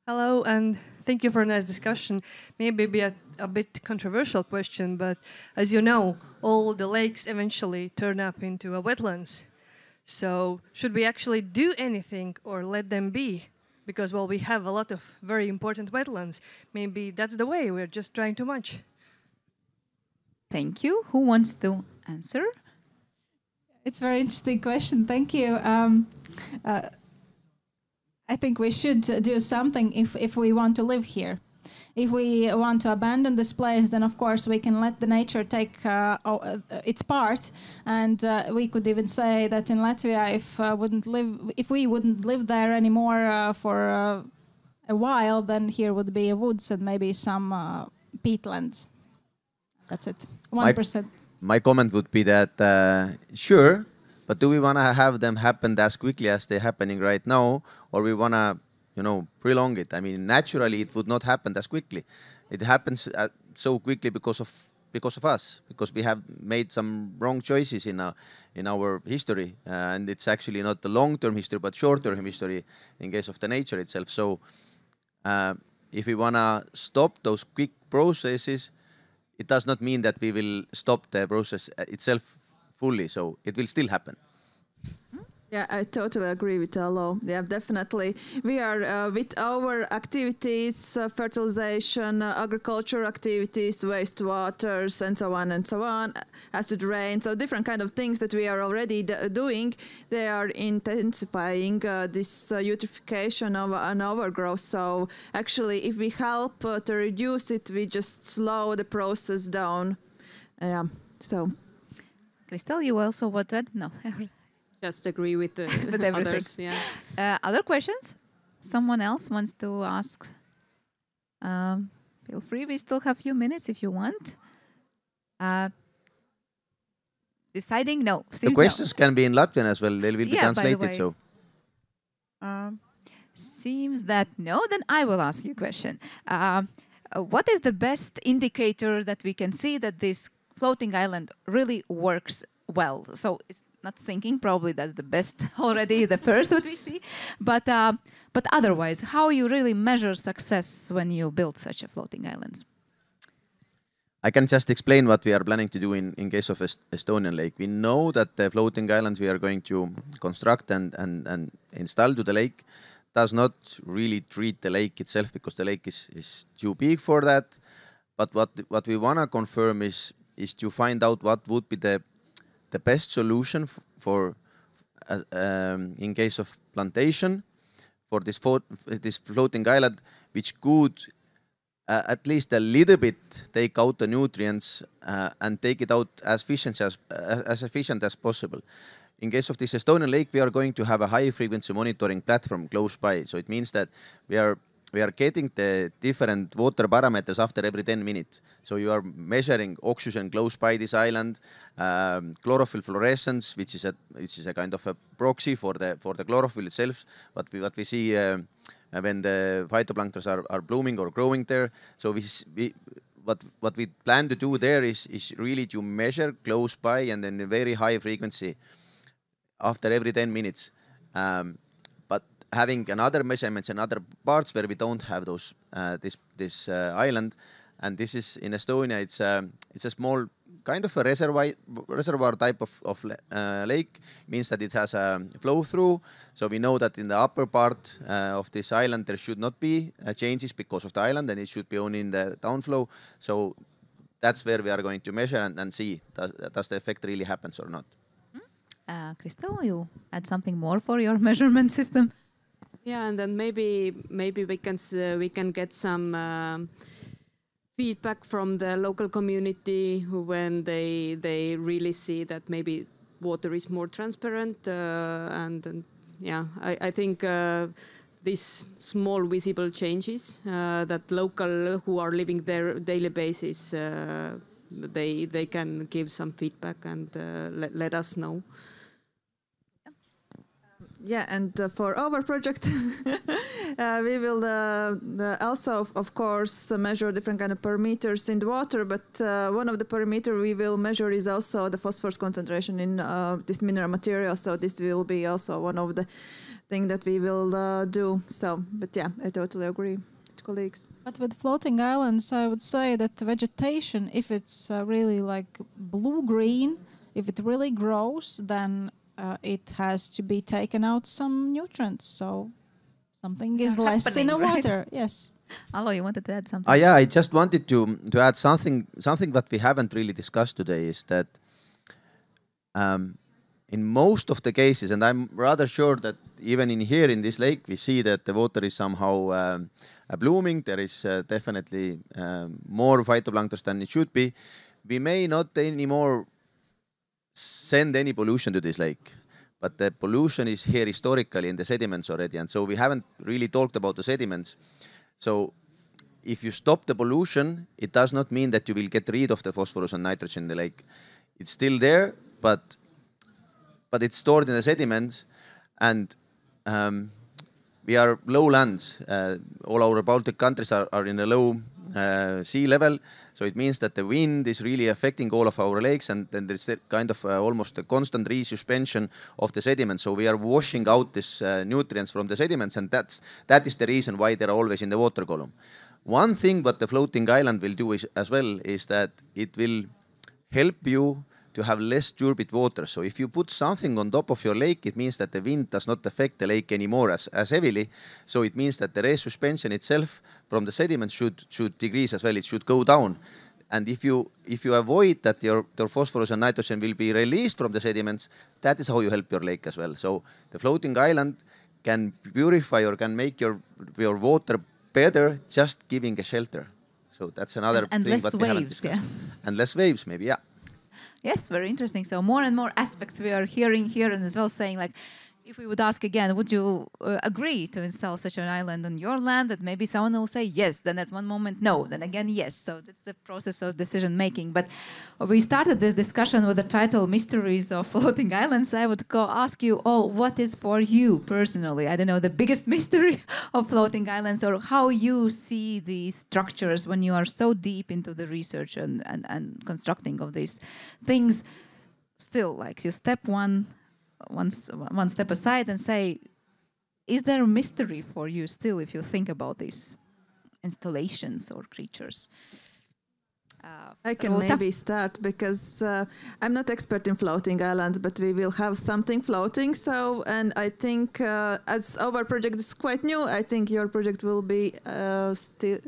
Hello, and thank you for a nice discussion. Maybe be a bit controversial question, but as you know, all the lakes eventually turn up into a wetlands. So should we actually do anything or let them be? Because, well, we have a lot of very important wetlands. Maybe that's the way, we're just trying too much. Thank you. Who wants to answer? It's a very interesting question. Thank you. I think we should do something if we want to live here. If we want to abandon this place, then of course we can let the nature take its part. And we could even say that in Latvia, if we wouldn't live there anymore for a while, then here would be a woods and maybe some peatlands. That's it. 1%. My comment would be that sure. But do we want to have them happen as quickly as they're happening right now, or we want to, prolong it? I mean, naturally, it would not happen as quickly. It happens so quickly because of us, because we have made some wrong choices in our history, and it's actually not the long-term history, but short-term history in case of the nature itself. So, if we want to stop those quick processes, it does not mean that we will stop the process itself fully, so it will still happen. Yeah, I totally agree with Alo. Yeah, definitely. We are with our activities, fertilization, agriculture activities, wastewaters, and so on, as to drain. So different kind of things that we are already doing, they are intensifying this eutrophication of an overgrowth. So actually, if we help to reduce it, we just slow the process down. So. Kristel, you also wanted? No. Just agree with the with everything. others, yeah. Other questions? Someone else wants to ask? Feel free. We still have a few minutes if you want. Deciding? No. The questions can be in Latvian as well. They will be translated. So. Seems that no. Then I will ask you a question. What is the best indicator that we can see that this floating island really works well? So it's not sinking, probably that's the best already, the first what we see. But otherwise, how you really measure success when you build such a floating islands? I can just explain what we are planning to do in case of Estonian lake. We know that the floating islands we are going to construct and install to the lake does not really treat the lake itself, because the lake is too big for that. But what we want to confirm is to find out what would be the best solution for in case of plantation for this floating island, which could at least a little bit take out the nutrients and take it out as efficient as possible. In case of this Estonian lake, we are going to have a high frequency monitoring platform close by. So it means that we are we are getting the different water parameters after every 10 minutes. So you are measuring oxygen close by this island, chlorophyll fluorescence, which is a kind of a proxy for the chlorophyll itself. What we see when the phytoplanktons are blooming or growing there. So what we plan to do there is really to measure close by and then a very high frequency after every 10 minutes. But having another measurements in other parts where we don't have those this island, and this is in Estonia. It's a small kind of a reservoir type of lake. Means that it has a flow through. So we know that in the upper part of this island there should not be changes because of the island, and it should be only in the downflow. So that's where we are going to measure and see does the effect really happens or not. Kristel, you add something more for your measurement system? Yeah, and then maybe we can get some feedback from the local community when they really see that maybe water is more transparent, and yeah, I think these small visible changes that local who are living their daily basis, they can give some feedback and let us know. Yeah, and for our project, we will also, of course, measure different kind of parameters in the water. But one of the parameters we will measure is also the phosphorus concentration in this mineral material. So this will be also one of the things that we will do. So, but yeah, I totally agree with colleagues. But with floating islands, I would say that the vegetation, if it's really like blue-green, if it really grows, then it has to be taken out some nutrients, so something is less in the water. Right? Yes. Alo, you wanted to add something? Yeah, I just wanted to add something that we haven't really discussed today is that in most of the cases, and I'm rather sure that even in this lake, we see that the water is somehow blooming. There is definitely more phytoplanktons than it should be. We may not anymore send any pollution to this lake, but the pollution is here historically in the sediments already, and so we haven't really talked about the sediments. So if you stop the pollution, it does not mean that you will get rid of the phosphorus and nitrogen in the lake. It's still there, but it's stored in the sediments, and we are lowlands. All our Baltic countries are in a low sea level, so it means that the wind is really affecting all of our lakes, and then there's kind of almost a constant resuspension of the sediments. So we are washing out these nutrients from the sediments, and that is the reason why they're always in the water column. One thing what the floating island will do as well is that it will help you to have less turbid water. So if you put something on top of your lake, it means that the wind does not affect the lake anymore as heavily. So it means that the resuspension itself from the sediment should decrease as well. It should go down. And if you avoid that your phosphorus and nitrogen will be released from the sediments, that is how you help your lake as well. So the floating island can purify or can make your water better just giving a shelter. So that's another and thing. Less what we waves, haven't discussed. yeah. And less waves, maybe, yeah. Yes, very interesting. So more and more aspects we are hearing here, and as well saying, like, if we would ask again, would you agree to install such an island on your land? That maybe someone will say yes, then at one moment no, then again yes. So that's the process of decision making. But we started this discussion with the title Mysteries of Floating Islands. I would ask you all, what is for you personally, I don't know, the biggest mystery of floating islands, or how you see these structures when you are so deep into the research and constructing of these things. Still, like, you step one step aside and say, is there a mystery for you still if you think about these installations or creatures? I can Rūta? maybe start because I'm not expert in floating islands, but we will have something floating. So, and I think as our project is quite new, I think your project will be still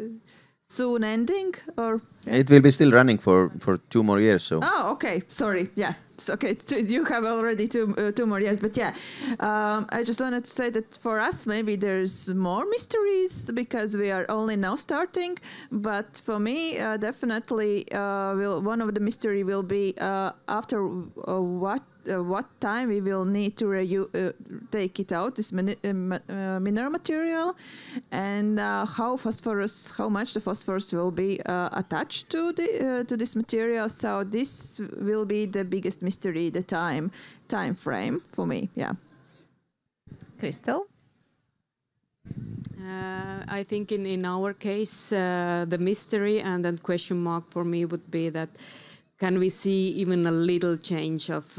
soon ending, or it will be still running for 2 more years. So. Oh, okay. Sorry. Yeah. It's okay. You have already two more years, but yeah, I just wanted to say that for us, maybe there's more mysteries because we are only now starting. But for me, definitely, one of the mystery will be after what time we will need to take it out, this mineral material, and how much the phosphorus will be attached to this material. So this will be the biggest mystery, the time frame for me. Yeah. Kristel? I think in our case, the mystery and then question mark for me would be that can we see even a little change of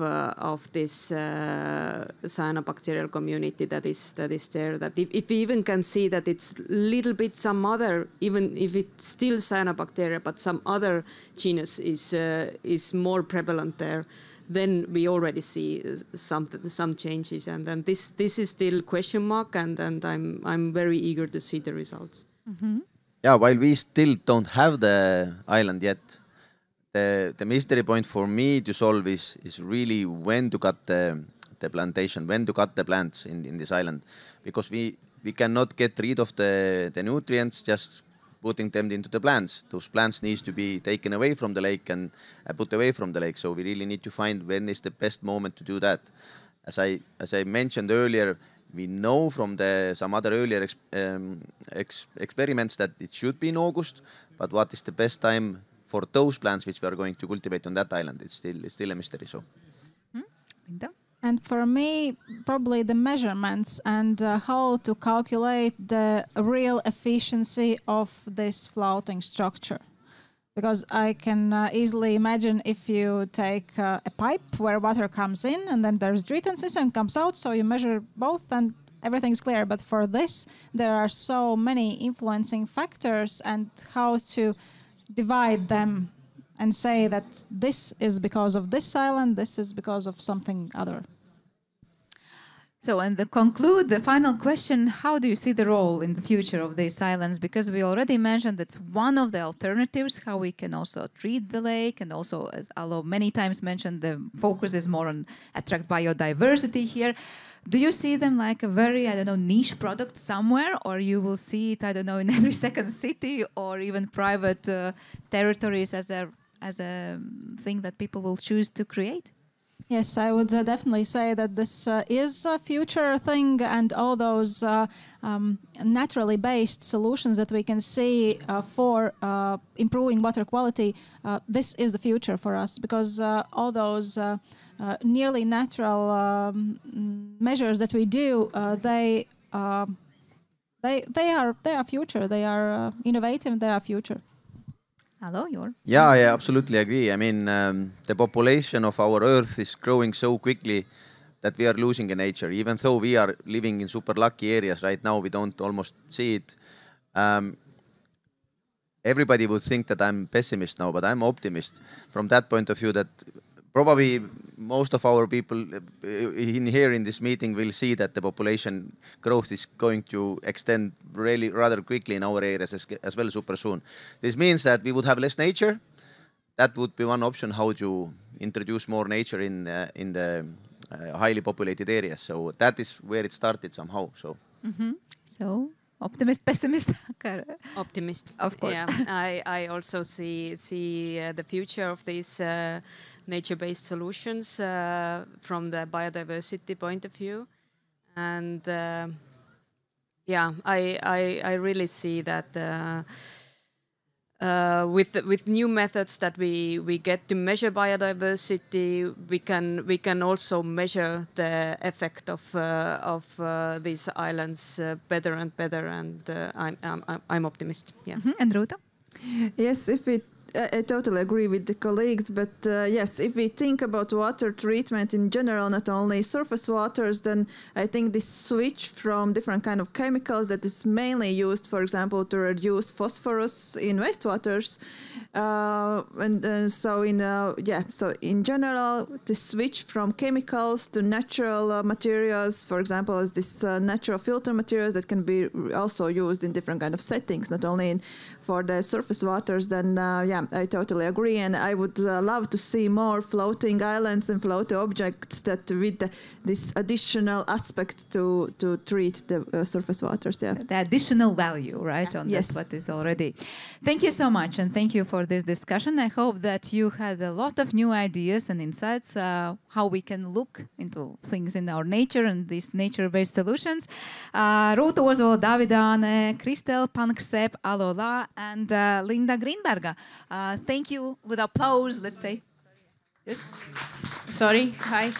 this cyanobacterial community that is there? That if we even can see that it's little bit some other, even if it's still cyanobacteria, but some other genus is more prevalent there, then we already see some changes, and then this is still question mark, and I'm very eager to see the results. Mm-hmm. Yeah, while we still don't have the island yet, the mystery point for me to solve is really when to cut the plantation, when to cut the plants in this island, because we cannot get rid of the nutrients just putting them into the plants. Those plants needs to be taken away from the lake and put away from the lake. So we really need to find when is the best moment to do that. As I mentioned earlier, we know from some other earlier experiments that it should be in August, but what is the best time for those plants which we are going to cultivate on that island? It's still a mystery. So. And for me, probably the measurements and how to calculate the real efficiency of this floating structure. Because I can easily imagine if you take a pipe where water comes in and then there's treatment system comes out, so you measure both and everything's clear. But for this, there are so many influencing factors, and how to divide them and say that this is because of this island, this is because of something other. So, and to conclude, the final question, how do you see the role in the future of these islands? Because we already mentioned that's one of the alternatives, how we can also treat the lake, and also, as Alo many times mentioned, the focus is more on attract biodiversity here. Do you see them like a very, niche product somewhere, or you will see it, in every second city or even private territories as a thing that people will choose to create? Yes, I would definitely say that this is a future thing, and all those naturally based solutions that we can see for improving water quality, this is the future for us, because all those nearly natural measures that we do, they are future. They are innovative. They are future. Hello, Yeah, I absolutely agree. I mean, the population of our Earth is growing so quickly that we are losing the nature. Even though we are living in super lucky areas right now, we don't almost see it. Everybody would think that I'm pessimist now, but I'm optimist from that point of view, that probably most of our people here in this meeting will see that the population growth is going to extend really rather quickly in our areas as well super soon. This means that we would have less nature. That would be one option, how to introduce more nature in the highly populated areas. So that is where it started somehow. So. Mm-hmm. So. Optimist, pessimist? Optimist, of course. Yeah, I also see the future of these nature-based solutions from the biodiversity point of view, and I really see that with new methods that we get to measure biodiversity, we can also measure the effect of these islands better and better, and I'm optimist. Yeah. Mm-hmm. And Rūta? Yes, I totally agree with the colleagues, but yes, if we think about water treatment in general, not only surface waters, then I think this switch from different kind of chemicals that is mainly used, for example, to reduce phosphorus in wastewaters, so in general, the switch from chemicals to natural materials, for example, as this natural filter materials that can be also used in different kind of settings, not only for the surface waters, then yeah, I totally agree, and I would love to see more floating islands and floating objects that with this additional aspect to treat the surface waters. Yeah, the additional value, right, on yes. that what is already. Thank you so much, and thank you for this discussion. I hope that you had a lot of new ideas and insights how we can look into things in our nature and these nature-based solutions. Rūta Ozola-Davidāne, Kristel Panksep, Alo Laas, and Linda Greenberga. Thank you with applause, let's say. Yes. Sorry, hi.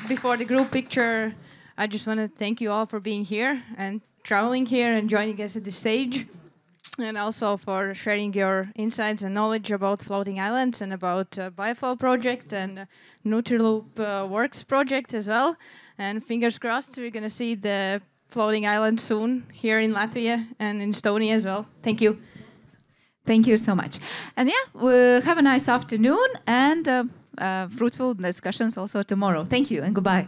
Before the group picture, I just want to thank you all for being here and traveling here and joining us at the stage. And also for sharing your insights and knowledge about floating islands and about Bioflow project and Nutriloop Works project as well. And fingers crossed, we're going to see the floating island soon here in Latvia and in Estonia as well. Thank you. Thank you so much. And yeah, have a nice afternoon and fruitful discussions also tomorrow. Thank you and goodbye.